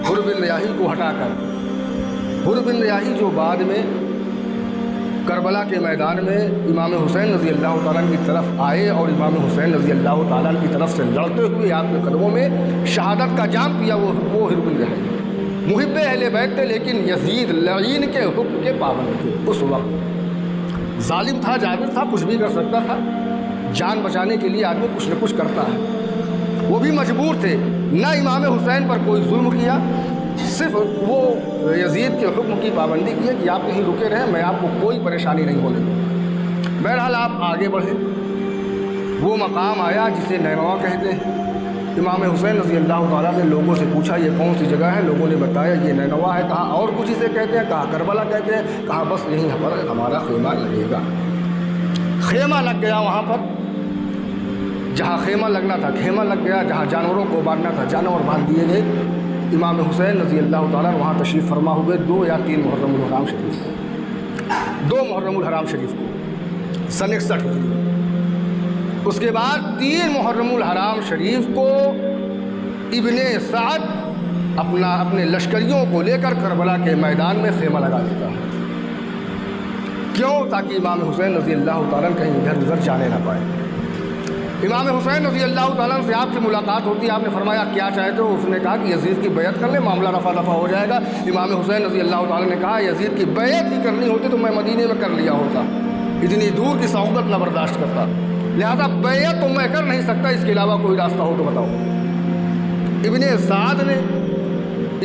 حر بن ریاحی کو ہٹا کر۔ حر بن ریاحی جو بعد میں کربلا کے میدان میں امام حسین رضی اللہ تعالیٰ کی طرف آئے اور امام حسین رضی اللہ تعالیٰ کی طرف سے لڑتے ہوئے آپ کے قدموں میں شہادت کا جام پیا، وہ حر بن ریاحی محب اہل بیت تھے، لیکن یزید لعین کے حکم کے پابند تھے۔ اس وقت ظالم تھا، جابر تھا، کچھ بھی کر سکتا تھا، جان بچانے کے لیے آدمی کچھ نہ کچھ کرتا ہے. وہ بھی مجبور تھے. نہ امام حسین پر کوئی ظلم کیا, صرف وہ یزید کے حکم کی پابندی کی ہے کہ آپ کہیں رکے رہیں, میں آپ کو کوئی پریشانی نہیں ہونے دوں. بہرحال آپ آگے بڑھے. وہ مقام آیا جسے نینوا کہتے ہیں. امام حسین رضی اللہ تعالیٰ نے لوگوں سے پوچھا یہ کون سی جگہ ہے؟ لوگوں نے بتایا یہ نینوا ہے. کہا اور کچھ اسے کہتے ہیں؟ کہا کربلا کہتے ہیں. کہا بس یہیں پر ہمارا خیمہ لگے گا. خیمہ لگ گیا وہاں پر جہاں خیمہ لگنا تھا, خیمہ لگ گیا. جہاں جانوروں کو باندھنا تھا, جانور باندھ دیے گئے. امام حسین رضی اللہ تعالیٰ وہاں تشریف فرما ہوئے 2 یا 3 محرم الحرام شریف کو, 2 محرم الحرام شریف کو سن 61. اس کے بعد 3 محرم الحرام شریف کو ابن سعد اپنے لشکریوں کو لے کر کربلا کے میدان میں خیمہ لگا دیتا ہے. کیوں؟ تاکہ امام حسین رضی اللہ تعالیٰ کہیں ادھر ادھر جانے نہ پائے. امام حسین رضی اللہ تعالیٰ سے آپ سے ملاقات ہوتی ہے. آپ نے فرمایا کیا چاہتے ہو؟ اس نے کہا کہ یزید کی بیعت کر لیں, معاملہ رفع دفع ہو جائے گا. امام حسین رضی اللہ تعالیٰ نے کہا یزید کی بیعت ہی کرنی ہوتی تو میں مدینے میں کر لیا ہوتا, اتنی دور کی صحبت نہ برداشت کرتا. لہذا بیعت تو میں کر نہیں سکتا, اس کے علاوہ کوئی راستہ ہو تو بتاؤ. ابن سعد نے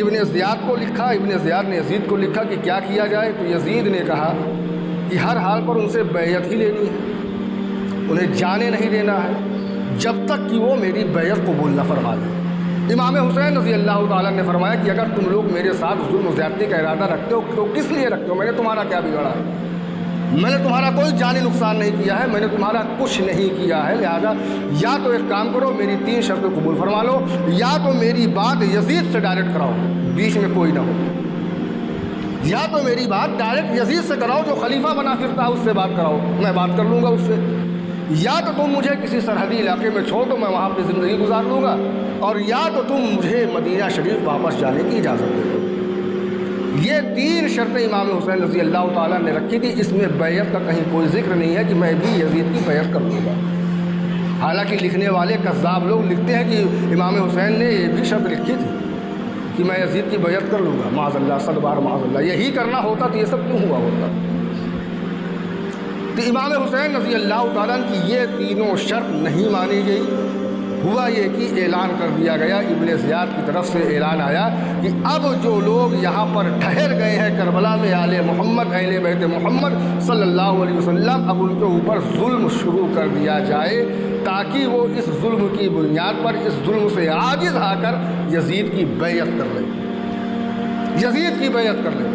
ابن زیاد کو لکھا. ابن زیاد نے یزید کو لکھا کہ کیا کیا جائے. تو یزید نے کہا کہ ہر حال پر ان سے بیعت ہی لینی ہے, انہیں جانے نہیں دینا ہے جب تک کہ وہ میری بیعت قبول نہ فرما دیں. امام حسین رضی اللہ تعالیٰ نے فرمایا کہ اگر تم لوگ میرے ساتھ ظلم و زیادتی کا ارادہ رکھتے ہو تو کس لیے رکھتے ہو؟ میں نے تمہارا کیا بگاڑا ہے؟ میں نے تمہارا کوئی جانی نقصان نہیں کیا ہے, میں نے تمہارا کچھ نہیں کیا ہے. لہذا یا تو ایک کام کرو, میری 3 شرطیں قبول فرما لو, یا تو میری بات یزید سے ڈائریکٹ کراؤ, بیچ میں کوئی نہ ہو. یا تو میری بات ڈائریکٹ یزید سے کراؤ جو خلیفہ بنا پھرتا ہے, اس سے بات کراؤ, میں بات کر لوں گا اس سے. یا تو تم مجھے کسی سرحدی علاقے میں چھوڑ دو, میں وہاں اپنی زندگی گزار لوں گا. اور یا تو تم مجھے مدینہ شریف واپس جانے کی اجازت دے دو. یہ 3 شرطیں امام حسین رضی اللہ تعالیٰ نے رکھی تھی. اس میں بیعت کا کہیں کوئی ذکر نہیں ہے کہ میں بھی یزید کی بیعت کر لوں گا. حالانکہ لکھنے والے کذاب لوگ لکھتے ہیں کہ امام حسین نے یہ بھی شرط لکھی تھی کہ میں یزید کی بیعت کر لوں گا. معاذ اللہ, 100 بار معاذ اللہ. یہی کرنا ہوتا تو یہ سب کیوں ہوا ہوتا؟ تو امام حسین رضی اللہ تعالیٰ کی یہ 3 شرط نہیں مانی گئی. ہوا یہ کہ اعلان کر دیا گیا, ابن زیاد کی طرف سے اعلان آیا کہ اب جو لوگ یہاں پر ٹھہر گئے ہیں کربلا میں, آل محمد, اہل بیت محمد صلی اللہ علیہ وسلم, اب ان کے اوپر ظلم شروع کر دیا جائے تاکہ وہ اس ظلم کی بنیاد پر, اس ظلم سے عاجز آ کر یزید کی بیعت کر لیں, یزید کی بیعت کر لیں.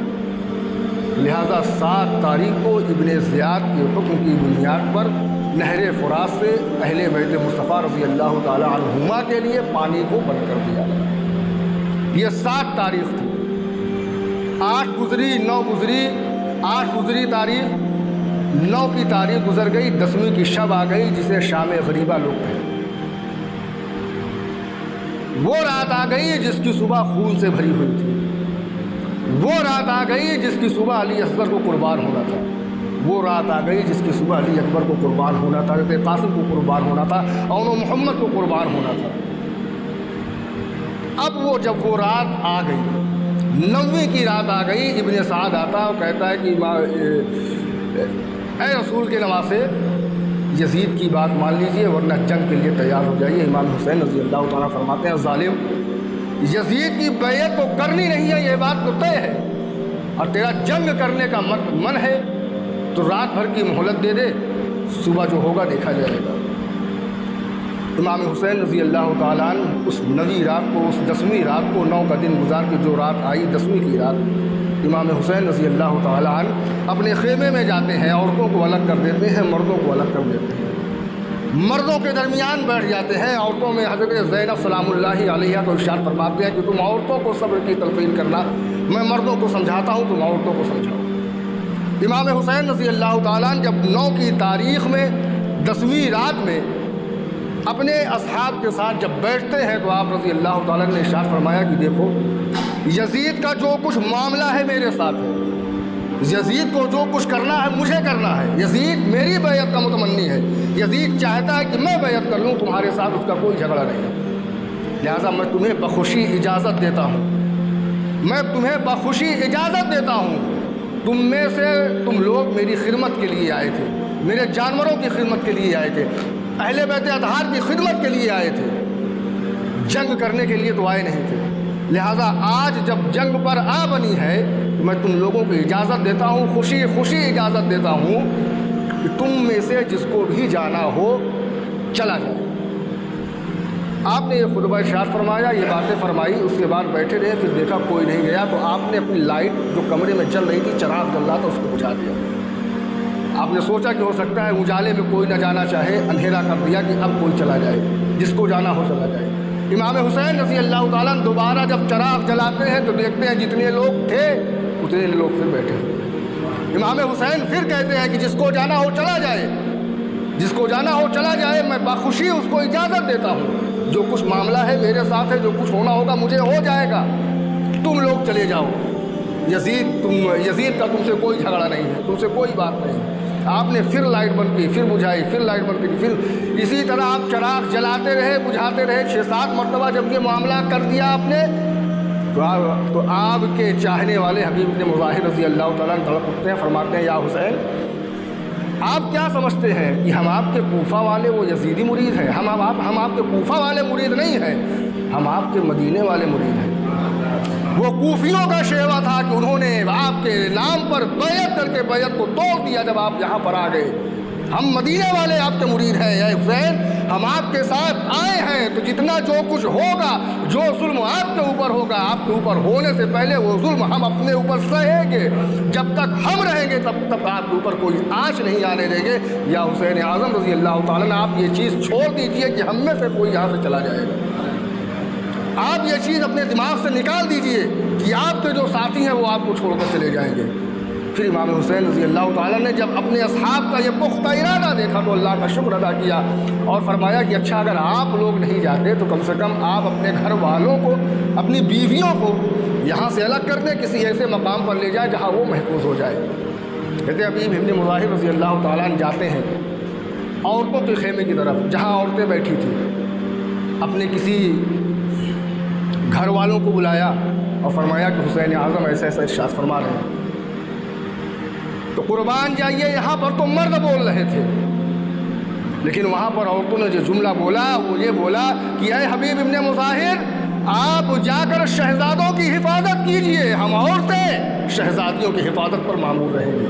لہذا 7 تاریخ کو ابن زیاد کے حکم کی بنیاد پر نہر فرات سے اہل بیت مصطفیٰ رضی اللہ تعالی عنہما کے لیے پانی کو بند کر دیا گیا. یہ 7 تاریخ تھی. 8 گزری, 9 گزری, 8 گزری تاریخ, 9 کی تاریخ گزر گئی, 10ویں کی شب آ گئی جسے شام غریبہ لوگ کہتے ہیں. وہ رات آ گئی جس کی صبح خون سے بھری ہوئی تھی. وہ رات آ گئی جس کی صبح علی اصغر کو قربان ہونا تھا. وہ رات آ گئی جس کی صبح علی اکبر کو قربان ہونا تھا, حضرت قاسم کو قربان ہونا تھا, اور محمد کو قربان ہونا تھا. اب جب وہ رات آ گئی, 9ویں کی رات آ گئی, ابن سعد آتا اور کہتا ہے کہ اے رسول کے نواسے, یزید کی بات مان لیجئے ورنہ جنگ کے لیے تیار ہو جائیے. امام حسین رضی اللہ تعالیٰ فرماتے ہیں ظالم, یزید کی بیعت تو کرنی نہیں ہے, یہ بات تو طے ہے, اور تیرا جنگ کرنے کا من ہے تو رات بھر کی مہلت دے دے, صبح جو ہوگا دیکھا جائے گا. امام حسین رضی اللہ تعالیٰ عنہ اس 9ویں رات کو, اس 10ویں رات کو, 9 کا دن گزار کے جو رات آئی 10ویں کی رات, امام حسین رضی اللہ تعالیٰ عنہ اپنے خیمے میں جاتے ہیں, عورتوں کو الگ کر دیتے ہیں, مردوں کو الگ کر دیتے ہیں, مردوں کے درمیان بیٹھ جاتے ہیں. عورتوں میں حضرت زینب سلام اللہ علیہ کو ارشاد فرماتے ہیں کہ تم عورتوں کو صبر کی تلقین کرنا, میں مردوں کو سمجھاتا ہوں, تم عورتوں کو سمجھاؤ. امام حسین رضی اللہ تعالیٰ عنہ جب 9 کی تاریخ میں 10ویں رات میں اپنے اصحاب کے ساتھ جب بیٹھتے ہیں تو آپ رضی اللہ تعالیٰ نے ارشاد فرمایا کہ دیکھو یزید کا جو کچھ معاملہ ہے میرے ساتھ ہے, یزید کو جو کچھ کرنا ہے مجھے کرنا ہے, یزید میری بیعت کا متمنی ہے, یزید چاہتا ہے کہ میں بیعت کر لوں, تمہارے ساتھ اس کا کوئی جھگڑا نہیں ہے. لہٰذا میں تمہیں بخوشی اجازت دیتا ہوں, میں تمہیں بخوشی اجازت دیتا ہوں. تم میں سے تم لوگ میری خدمت کے لیے آئے تھے, میرے جانوروں کی خدمت کے لیے آئے تھے, اہل بیت اطہار کی خدمت کے لیے آئے تھے، جنگ کرنے کے لیے تو آئے نہیں تھے۔ لہٰذا آج جب جنگ پر آ بنی ہے تو میں تم لوگوں کو اجازت دیتا ہوں، خوشی خوشی اجازت دیتا ہوں کہ تم میں سے جس کو بھی جانا ہو چلا جائے۔ آپ نے یہ خطبہ ارشاد فرمایا، یہ باتیں فرمائی، اس کے بعد بیٹھے رہے، پھر دیکھا کوئی نہیں گیا تو آپ نے اپنی لائٹ جو کمرے میں چل رہی تھی، چراغ جل رہا تھا، اس کو بجھا دیا۔ آپ نے سوچا کہ ہو سکتا ہے اجالے میں کوئی نہ جانا چاہے، اندھیرا کر دیا کہ اب کوئی چلا جائے، جس کو جانا ہو چلا جائے۔ امام حسین رضی اللہ تعالیٰ دوبارہ جب چراغ جلاتے ہیں تو دیکھتے ہیں جتنے لوگ تھے اتنے لوگ پھر بیٹھے ہوئے۔ امام حسین پھر کہتے ہیں کہ جس کو جانا ہو چلا جائے، جس کو جانا ہو چلا جائے، میں بخوشی اس کو اجازت دیتا ہوں، جو کچھ معاملہ ہے میرے ساتھ ہے، جو کچھ ہونا ہوگا مجھے ہو جائے گا، تم لوگ چلے جاؤ۔ یزید کا تم سے کوئی جھگڑا نہیں ہے، تم سے کوئی بات نہیں۔ آپ نے پھر لائٹ بند کی، پھر بجھائی، پھر لائٹ بند کی، پھر اسی طرح آپ چراغ جلاتے رہے، بجھاتے رہے۔ 6-7 مرتبہ جب یہ معاملہ کر دیا آپ نے تو آپ کے چاہنے والے حبیب بن مظاہر رضی اللہ تعالیٰ تڑپ اٹھتے ہیں، فرماتے ہیں یا حسین آپ کیا سمجھتے ہیں کہ ہم آپ کے کوفہ والے وہ یزیدی مرید ہیں؟ ہم آپ کے کوفہ والے مرید نہیں ہیں، ہم آپ کے مدینے والے مرید ہیں۔ وہ کوفیوں کا شیوا تھا کہ انہوں نے آپ کے نام پر بیعت کر کے بیعت کو توڑ دیا جب آپ یہاں پر آ گئے۔ ہم مدینے والے آپ کے مرید ہیں یا حسین، ہم آپ کے ساتھ آئے ہیں تو جتنا جو کچھ ہوگا، جو ظلم آپ کے اوپر ہوگا، آپ کے اوپر ہونے سے پہلے وہ ظلم ہم اپنے اوپر سہیں گے۔ جب تک ہم رہیں گے تب تک آپ کے اوپر کوئی آنچ نہیں آنے دیں گے۔ یا حسین اعظم رضی اللہ تعالیٰ نے آپ یہ چیز چھوڑ دیجئے کہ ہم میں سے کوئی یہاں سے چلا جائے گا۔ آپ یہ چیز اپنے دماغ سے نکال دیجئے کہ آپ کے جو ساتھی ہیں وہ آپ کو چھوڑ کر چلے جائیں گے۔ پھر امام حسین رضی اللہ تعالیٰ نے جب اپنے اصحاب کا یہ پختہ ارادہ دیکھا تو اللہ کا شکر ادا کیا اور فرمایا کہ اچھا اگر آپ لوگ نہیں جاتے تو کم سے کم آپ اپنے گھر والوں کو، اپنی بیویوں کو یہاں سے الگ کر دیں، کسی ایسے مقام پر لے جائیں جہاں وہ محفوظ ہو جائے۔ کہتے حبیب ابن مظاہر رضی اللہ تعالیٰ جاتے ہیں عورتوں کے خیمے کی طرف جہاں عورتیں بیٹھی تھیں، اپنے کسی گھر والوں کو بلایا اور فرمایا کہ حسین اعظم ایسا ایسا ارشاد فرما رہے ہیں۔ تو قربان جائیے، یہاں پر تو مرد بول رہے تھے، لیکن وہاں پر عورتوں نے جو جملہ بولا وہ یہ بولا کہ اے حبیب ابن مظاہر آپ جا کر شہزادوں کی حفاظت کیجئے، ہم عورتیں شہزادیوں کی حفاظت پر مامور رہیں گے،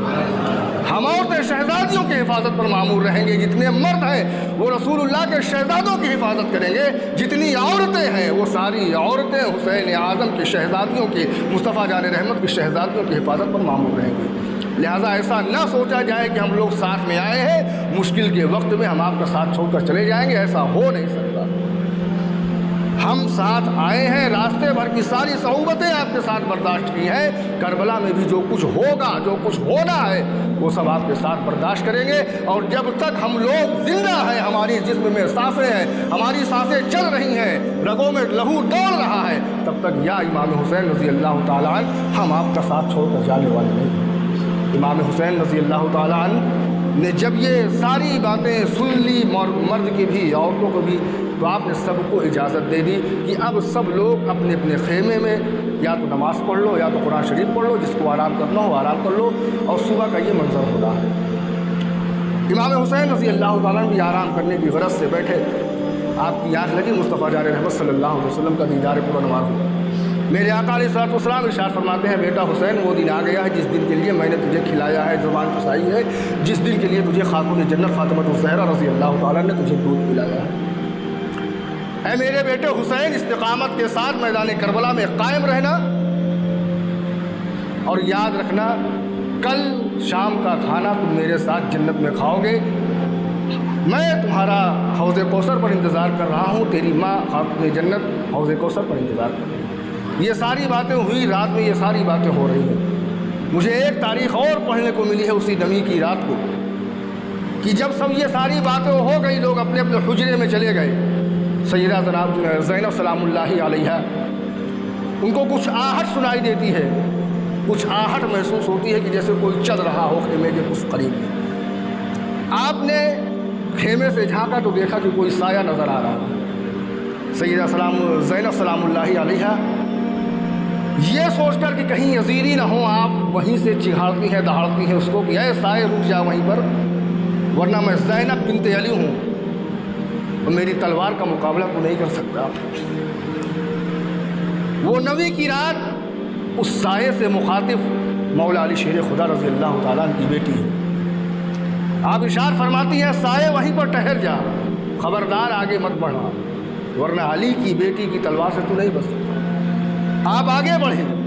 ہم عورتیں شہزادیوں کی حفاظت پر مامور رہیں گے۔ جتنے مرد ہیں وہ رسول اللہ کے شہزادوں کی حفاظت کریں گے، جتنی عورتیں ہیں وہ ساری عورتیں حسین اعظم کی شہزادیوں کی، مصطفیٰ جان رحمت کی شہزادیوں کی حفاظت پر مامور رہیں گے۔ لہٰذا ایسا نہ سوچا جائے کہ ہم لوگ ساتھ میں آئے ہیں، مشکل کے وقت میں ہم آپ کا ساتھ چھوڑ کر چلے جائیں گے، ایسا ہو نہیں سکتا۔ ہم ساتھ آئے ہیں، راستے بھر کی ساری صعوبتیں آپ کے ساتھ برداشت کی ہیں، کربلا میں بھی جو کچھ ہوگا، جو کچھ ہونا ہے وہ سب آپ کے ساتھ برداشت کریں گے، اور جب تک ہم لوگ زندہ ہیں، ہماری جسم میں سانسیں ہیں، ہماری سانسیں چل رہی ہیں، رگوں میں لہو دوڑ رہا ہے، تب تک یا امام حسین رضی اللہ تعالیٰ عنہ ہم آپ کا ساتھ چھوڑ کر جانے والے نہیں۔ امام حسین رضی اللہ تعالیٰ عنہ نے جب یہ ساری باتیں سن لی، مرد کی بھی عورتوں کو بھی، تو آپ نے سب کو اجازت دے دی کہ اب سب لوگ اپنے اپنے خیمے میں یا تو نماز پڑھ لو یا تو قرآن شریف پڑھ لو، جس کو آرام کرنا ہو آرام کر لو، اور صبح کا یہ منظر ہو رہا ہے۔ امام حسین رضی اللہ تعالیٰ بھی آرام کرنے کی غرض سے بیٹھے، آپ کی آنکھ لگی، مصطفیٰ جان رحمت صلی اللہ علیہ وسلم کا دیدار پرانوار ہوا۔ میرے آقا علیہ الصلوۃ والسلام ارشاد فرماتے ہیں بیٹا حسین وہ دن آ گیا ہے جس دن کے لیے میں نے تجھے کھلایا ہے، زبان پھسائی ہے، جس دن کے لیے تجھے خاتون جنت فاطمہ الزہرا رضی اللہ تعالیٰ نے تجھے دودھ پلایا ہے۔ اے میرے بیٹے حسین، استقامت کے ساتھ میدان کربلا میں قائم رہنا، اور یاد رکھنا کل شام کا کھانا تم میرے ساتھ جنت میں کھاؤ گے، میں تمہارا حوض کوثر پر انتظار کر رہا ہوں، تیری ماں خاتون جنت حوض کوثر پر انتظار کر رہی ہے۔ یہ ساری باتیں ہوئی رات میں، یہ ساری باتیں ہو رہی ہیں۔ مجھے ایک تاریخ اور پڑھنے کو ملی ہے اسی نمی کی رات کو، کہ جب سب یہ ساری باتیں ہو گئی، لوگ اپنے اپنے حجرے میں چلے گئے، سیدہ جناب زینب سلام اللہ علیہ ان کو کچھ آہٹ سنائی دیتی ہے، کچھ آہٹ محسوس ہوتی ہے کہ جیسے کوئی چل رہا ہو خیمے کے کچھ قریب۔ آپ نے خیمے سے جھانکا تو دیکھا کہ کوئی سایہ نظر آ رہا۔ سیدہ زینب سلام اللہ علیہ یہ سوچ کر کہ کہیں یزیدی نہ ہو، آپ وہیں سے چڑھاڑتی ہیں دہاڑتی ہیں اس کو کہ اے سائے رک جا وہیں پر، ورنہ میں زینب بنت علی ہوں، اور میری تلوار کا مقابلہ تو نہیں کر سکتا۔ وہ نویں کی رات اس سائے سے مخاطب مولا علی شیر خدا رضی اللہ تعالیٰ عنہ کی بیٹی ہے۔ آپ ارشاد فرماتی ہیں سائے وہیں پر ٹھہر جا، خبردار آگے مت بڑھا، ورنہ علی کی بیٹی کی تلوار سے تو نہیں بچ سکتا۔ آپ آگے بڑھیں۔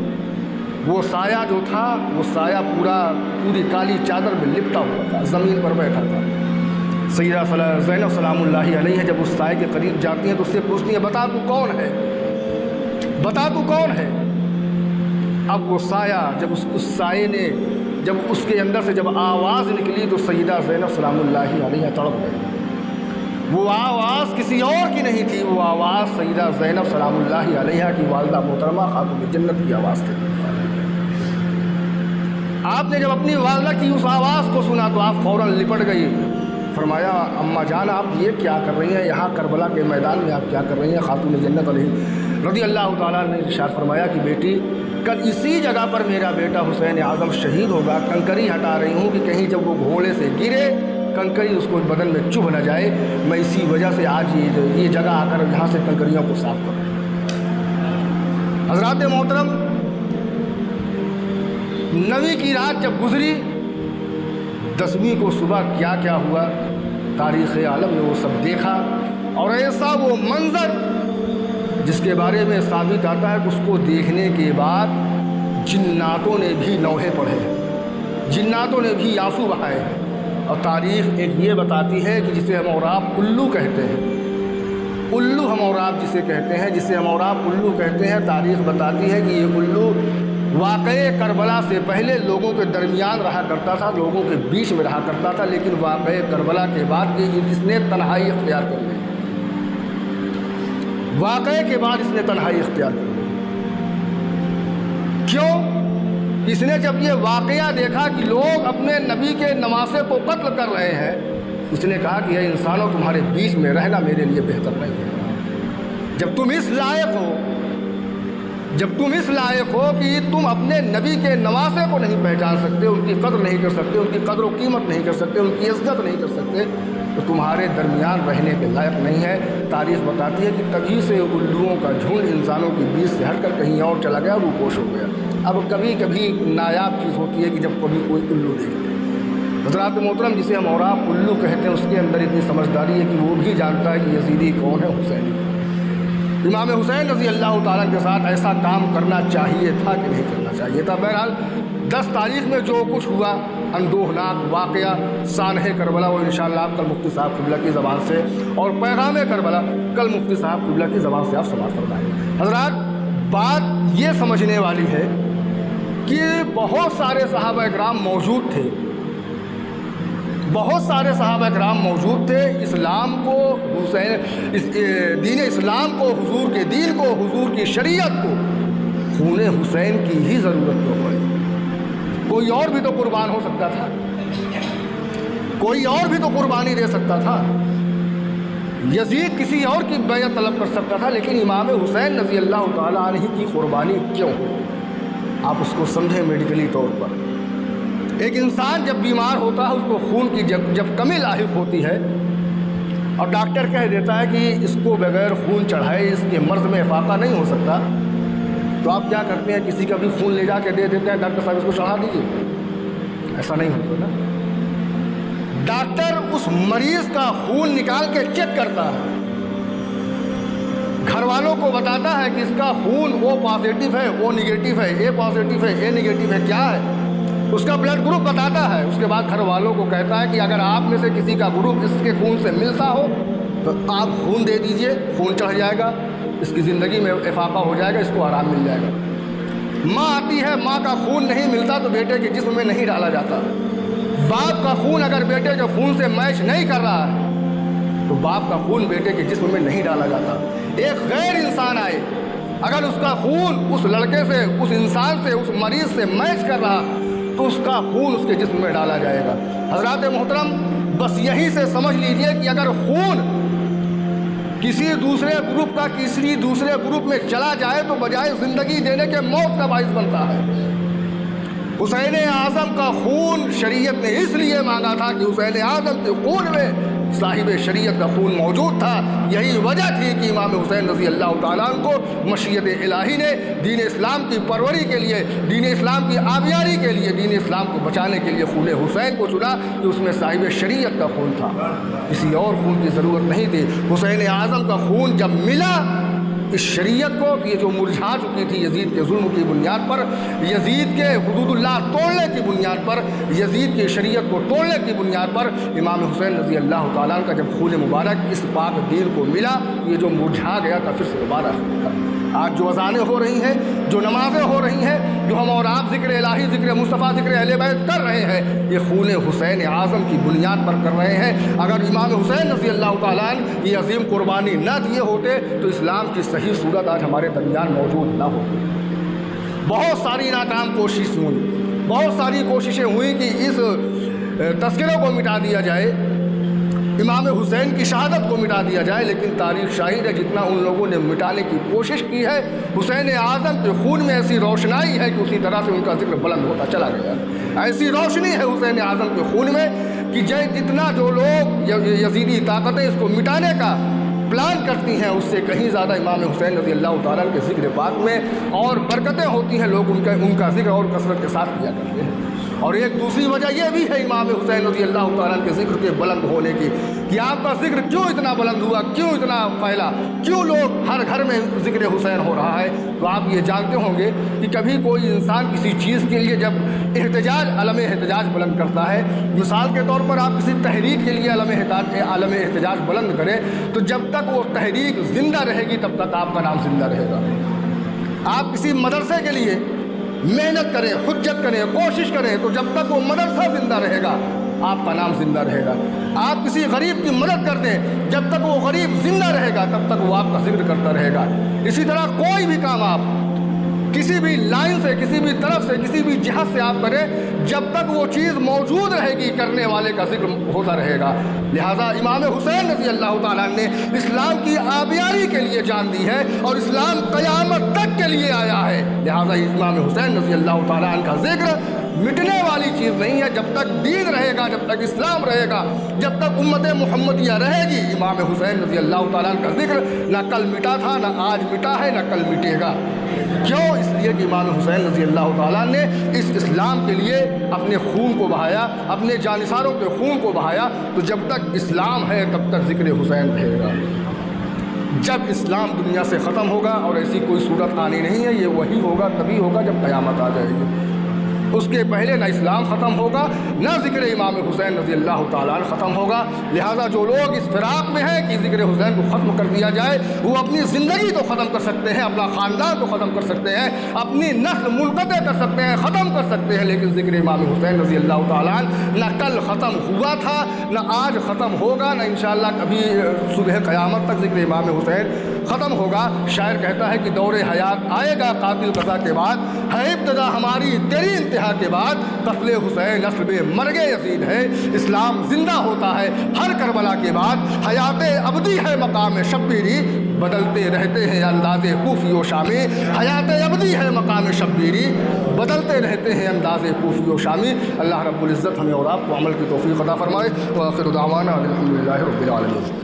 وہ سایہ جو تھا وہ سایہ پوری کالی چادر میں لپٹا ہوا تھا، زمین پر بیٹھا تھا۔ سیدہ زینب سلام اللہ علیہ جب اس سائے کے قریب جاتی ہیں تو اس سے پوچھتی ہیں بتا تو کون ہے، بتا تو کون ہے۔ اب وہ سایہ جب اس سائے نے جب اس کے اندر سے جب آواز نکلی تو سیدہ زینب سلام اللہ علیہ تڑپ گئی۔ وہ آواز کسی اور کی نہیں تھی، وہ آواز سیدہ زینب سلام اللہ علیہ کی والدہ محترمہ خاتون جنت کی آواز تھی۔ آپ نے جب اپنی والدہ کی اس آواز کو سنا تو آپ فوراً لپٹ گئی۔ فرمایا اماں جان آپ یہ کیا کر رہی ہیں یہاں کربلا کے میدان میں، آپ کیا کر رہی ہیں؟ خاتون جنت علیہ رضی اللہ تعالیٰ نے ارشاد فرمایا کہ بیٹی کل اسی جگہ پر میرا بیٹا حسین اعظم شہید ہوگا، کنکری ہٹا رہی ہوں کہ کہیں جب وہ گھوڑے سے گرے کنکری اس کو بدن میں چبھ نہ جائے، میں اسی وجہ سے آج یہ جگہ آ کر یہاں سے کنکریوں کو صاف کر رہی ہوں۔ حضرات محترم، نویں کی رات جب گزری، 10ویں کو صبح کیا کیا ہوا تاریخ عالم نے وہ سب دیکھا، اور ایسا وہ منظر جس کے بارے میں ثابت آتا ہے کہ اس کو دیکھنے کے بعد جناتوں نے بھی نوحے پڑھے ہیں، جناتوں نے بھی آنسو بہائے ہیں۔ اور تاریخ ایک یہ بتاتی ہے کہ جسے ہم اور آپ الو کہتے ہیں، الو ہم اور آپ جسے کہتے ہیں، جسے ہم اور آپ الو کہتے ہیں، تاریخ بتاتی ہے کہ یہ الو واقعے کربلا سے پہلے لوگوں کے درمیان رہا کرتا تھا، لوگوں کے بیچ میں رہا کرتا تھا، لیکن واقعے کربلا کے بعد اس نے تنہائی اختیار کر لی۔ واقعے کے بعد اس نے تنہائی اختیار کر لی۔ کیوں؟ اس نے جب یہ واقعہ دیکھا کہ لوگ اپنے نبی کے نواسے کو قتل کر رہے ہیں، اس نے کہا کہ اے انسانوں تمہارے بیچ میں رہنا میرے لیے بہتر نہیں ہے۔ جب تم اس لائق ہو کہ تم اپنے نبی کے نواسے کو نہیں پہچان سکتے، ان کی قدر نہیں کر سکتے، ان کی قدر و قیمت نہیں کر سکتے، ان کی عزت نہیں کر سکتے، تو تمہارے درمیان رہنے کے لائق نہیں ہے۔ تاریخ بتاتی ہے کہ تبھی سے الوؤں کا جھنڈ انسانوں کے بیچ سے ہٹ کر کہیں اور چلا گیا، روپوش ہو گیا۔ اب کبھی کبھی نایاب چیز ہوتی ہے کہ جب کبھی کوئی الو دیکھتے ہیں۔ حضرات محترم، جسے ہم اور آپ الو کہتے ہیں، اس کے اندر اتنی سمجھداری ہے کہ وہ بھی جانتا ہے کہ یزیدی کون ہے، حسینی۔ امام حسین رضی اللہ تعالیٰ کے ساتھ ایسا کام کرنا چاہیے تھا کہ نہیں کرنا چاہیے تھا؟ بہرحال 10 تاریخ میں جو کچھ ہوا اندوہناک واقعہ سانحہ کربلا، وہ انشاءاللہ آپ کل مفتی صاحب قبلہ کی زبان سے، اور پیغام کربلا کل مفتی صاحب قبلہ کی زبان سے آپ سماعت فرمائیں گے۔ حضرات، بات یہ سمجھنے والی ہے کہ بہت سارے صحابہ اکرام موجود تھے، بہت سارے صحابہ اکرام موجود تھے، اسلام کو دین اسلام کو، حضور کے دین کو، حضور کی شریعت کو خون حسین کی ہی ضرورت ہو پڑی۔ کوئی اور بھی تو قربان ہو سکتا تھا، کوئی اور بھی تو قربانی دے سکتا تھا، یزید کسی اور کی بیعت طلب کر سکتا تھا، لیکن امام حسین رضی اللہ تعالیٰ عنہ کی قربانی کیوں؟ آپ اس کو سمجھیں میڈیکلی طور پر۔ ایک انسان جب بیمار ہوتا ہے، اس کو خون کی جب کمی لاحق ہوتی ہے اور ڈاکٹر کہہ دیتا ہے کہ اس کو بغیر خون چڑھائے اس کے مرض میں افاقہ نہیں ہو سکتا، تو آپ کیا کرتے ہیں؟ کسی کا بھی خون لے جا کے دے دیتے ہیں، ڈاکٹر صاحب اس کو چڑھا دیجیے۔ ایسا نہیں ہوتا نا، ڈاکٹر اس مریض کا خون نکال کے چیک کرتا ہے، گھر والوں کو بتاتا ہے کہ اس کا خون او پازیٹیو ہے، او نگیٹو ہے، اے پازیٹیو ہے، اے نگیٹو ہے، کیا ہے اس کا بلڈ گروپ بتاتا ہے۔ اس کے بعد گھر والوں کو کہتا ہے کہ اگر آپ میں سے کسی کا گروپ اس کے خون سے ملتا ہو تو آپ خون دے دیجئے، خون چڑھ جائے گا، اس کی زندگی میں افاقہ ہو جائے گا، اس کو آرام مل جائے گا۔ ماں آتی ہے، ماں کا خون نہیں ملتا تو بیٹے کے جسم میں نہیں ڈالا جاتا۔ باپ کا خون اگر بیٹے کے خون سے میچ نہیں کر رہا ہے تو باپ کا خون بیٹے کے جسم میں نہیں ڈالا جاتا۔ ایک غیر انسان آئے، اگر اس کا خون اس لڑکے سے، اس انسان سے، اس مریض سے میچ کر رہا تو اس کا خون اس کے جسم میں ڈالا جائے گا۔ حضرات محترم، بس یہیں سے سمجھ لیجئے کہ اگر خون کسی دوسرے گروپ کا کسی دوسرے گروپ میں چلا جائے تو بجائے زندگی دینے کے موت کا باعث بنتا ہے۔ حسین اعظم کا خون شریعت نے اس لیے مانگا تھا کہ حسین اعظم کے خون میں صاحب شریعت کا خون موجود تھا. یہی وجہ تھی کہ امام حسین رضی اللہ تعالیٰ عنہ کو مشیت الہی نے دین اسلام کی پروری کے لیے، دین اسلام کی آبیاری کے لیے، دین اسلام کو بچانے کے لیے خون حسین کو چنا کہ اس میں صاحب شریعت کا خون تھا، کسی اور خون کی ضرورت نہیں تھی. حسین اعظم کا خون جب ملا اس شریعت کو، کہ یہ جو مرجھا چکی تھی یزید کے ظلم کی بنیاد پر، یزید کے حدود اللہ توڑنے کی بنیاد پر، یزید کی شریعت کو توڑنے کی بنیاد پر، امام حسین رضی اللہ تعالیٰ عنہ کا جب خون مبارک اس پاک دین کو ملا، یہ جو مرجھا گیا تھا پھر سے دوبارہ ہوا. آج جو اذانیں ہو رہی ہیں، جو نمازیں ہو رہی ہیں، جو ہم اور آپ ذکر الہی، ذکر مصطفیٰ، ذکر اہل بیت کر رہے ہیں، یہ خون حسین اعظم کی بنیاد پر کر رہے ہیں. اگر امام حسین رضی اللہ تعالیٰ عنہ یہ عظیم قربانی نہ دیے ہوتے تو اسلام کی صحیح صورت آج ہمارے درمیان موجود نہ ہوتی. بہت ساری ناکام کوشش ہوئی، بہت ساری کوششیں ہوئیں کہ اس تذکرے کو مٹا دیا جائے، امام حسین کی شہادت کو مٹا دیا جائے، لیکن تاریخ شاہد ہے جتنا ان لوگوں نے مٹانے کی کوشش کی ہے، حسین اعظم کے خون میں ایسی روشنائی ہے کہ اسی طرح سے ان کا ذکر بلند ہوتا چلا گیا. ایسی روشنی ہے حسین اعظم کے خون میں کہ جتنا جو لوگ یزیدی طاقتیں اس کو مٹانے کا پلان کرتی ہیں، اس سے کہیں زیادہ امام حسین رضی اللہ تعالیٰ کے ذکر پاک میں اور برکتیں ہوتی ہیں. لوگ ان کا ذکر اور کثرت کے ساتھ کیا کرتے ہیں. اور ایک دوسری وجہ یہ بھی ہے امام حسین رضی اللہ تعالیٰ کے ذکر کے بلند ہونے کی کہ آپ کا ذکر کیوں اتنا بلند ہوا، کیوں اتنا پھیلا، کیوں لوگ ہر گھر میں ذکر حسین ہو رہا ہے. تو آپ یہ جانتے ہوں گے کہ کبھی کوئی انسان کسی چیز کے لیے جب احتجاج، علم احتجاج بلند کرتا ہے، مثال کے طور پر آپ کسی تحریک کے لیے علم احتجاج بلند کریں، تو جب تک وہ تحریک زندہ رہے گی تب تک آپ کا نام زندہ رہے گا. آپ کسی مدرسے کے لیے محنت کریں، حجت کریں، کوشش کریں، تو جب تک وہ مدرسہ زندہ رہے گا آپ کا نام زندہ رہے گا. آپ کسی غریب کی مدد کر دیں، جب تک وہ غریب زندہ رہے گا تب تک وہ آپ کا ذکر کرتا رہے گا. اسی طرح کوئی بھی کام آپ کسی بھی لائن سے، کسی بھی طرف سے، کسی بھی جہت سے آپ کریں، جب تک وہ چیز موجود رہے گی کرنے والے کا ذکر ہوتا رہے گا. لہٰذا امام حسین رضی اللہ تعالیٰ نے اسلام کی آبیاری کے لیے جان دی ہے اور اسلام قیامت تک کے لیے آیا ہے. لہٰذا امام حسین رضی اللہ تعالیٰ عنہ کا ذکر مٹنے والی چیز نہیں ہے. جب تک دین رہے گا، جب تک اسلام رہے گا، جب تک امت محمدیہ رہے گی، امام حسین رضی اللہ تعالیٰ عنہ کا ذکر نہ کل مٹا تھا، نہ آج مٹا ہے، نہ کل مٹے گا. کیوں؟ اس لیے کہ امام حسین رضی اللہ تعالیٰ نے اس اسلام کے لیے اپنے خون کو بہایا، اپنے جانثاروں کے خون کو بہایا. تو جب تک اسلام ہے تب تک ذکر حسین رہے گا. جب اسلام دنیا سے ختم ہوگا، اور ایسی کوئی صورت آنی نہیں ہے، یہ وہی ہوگا، تبھی ہوگا جب قیامت آ جائے گی. اس کے پہلے نہ اسلام ختم ہوگا، نہ ذکر امام حسین رضی اللہ تعالیٰ عنہ ختم ہوگا. لہٰذا جو لوگ اس فراق میں ہیں کہ ذکر حسین کو ختم کر دیا جائے، وہ اپنی زندگی تو ختم کر سکتے ہیں، اپنا خاندان تو ختم کر سکتے ہیں، اپنی نسل منقطع کر سکتے ہیں، ختم کر سکتے ہیں، لیکن ذکر امام حسین رضی اللہ تعالیٰ عنہ نہ کل ختم ہوا تھا، نہ آج ختم ہوگا، نہ انشاءاللہ کبھی صبح قیامت تک ذکر امام حسین ختم ہوگا. شاعر کہتا ہے کہ دور حیات آئے گا قاتل قضا کے بعد، ہے ابتدا ہماری تیری انتہا کے بعد، قتل حسین نسل میں مرگ یزید ہے. اسلام زندہ ہوتا ہے ہر کربلا کے بعد، حیات ابدی ہے مقام شبیری، بدلتے رہتے ہیں انداز کوفی و شامی. حیات ابدی ہے مقام شبیری، بدلتے رہتے ہیں انداز کوفی و شامی. اللہ رب العزت ہمیں اور آپ کو عمل کی توفیق عطا فرمائے. وآخر دعوانا الحمدللہ رب العالمین.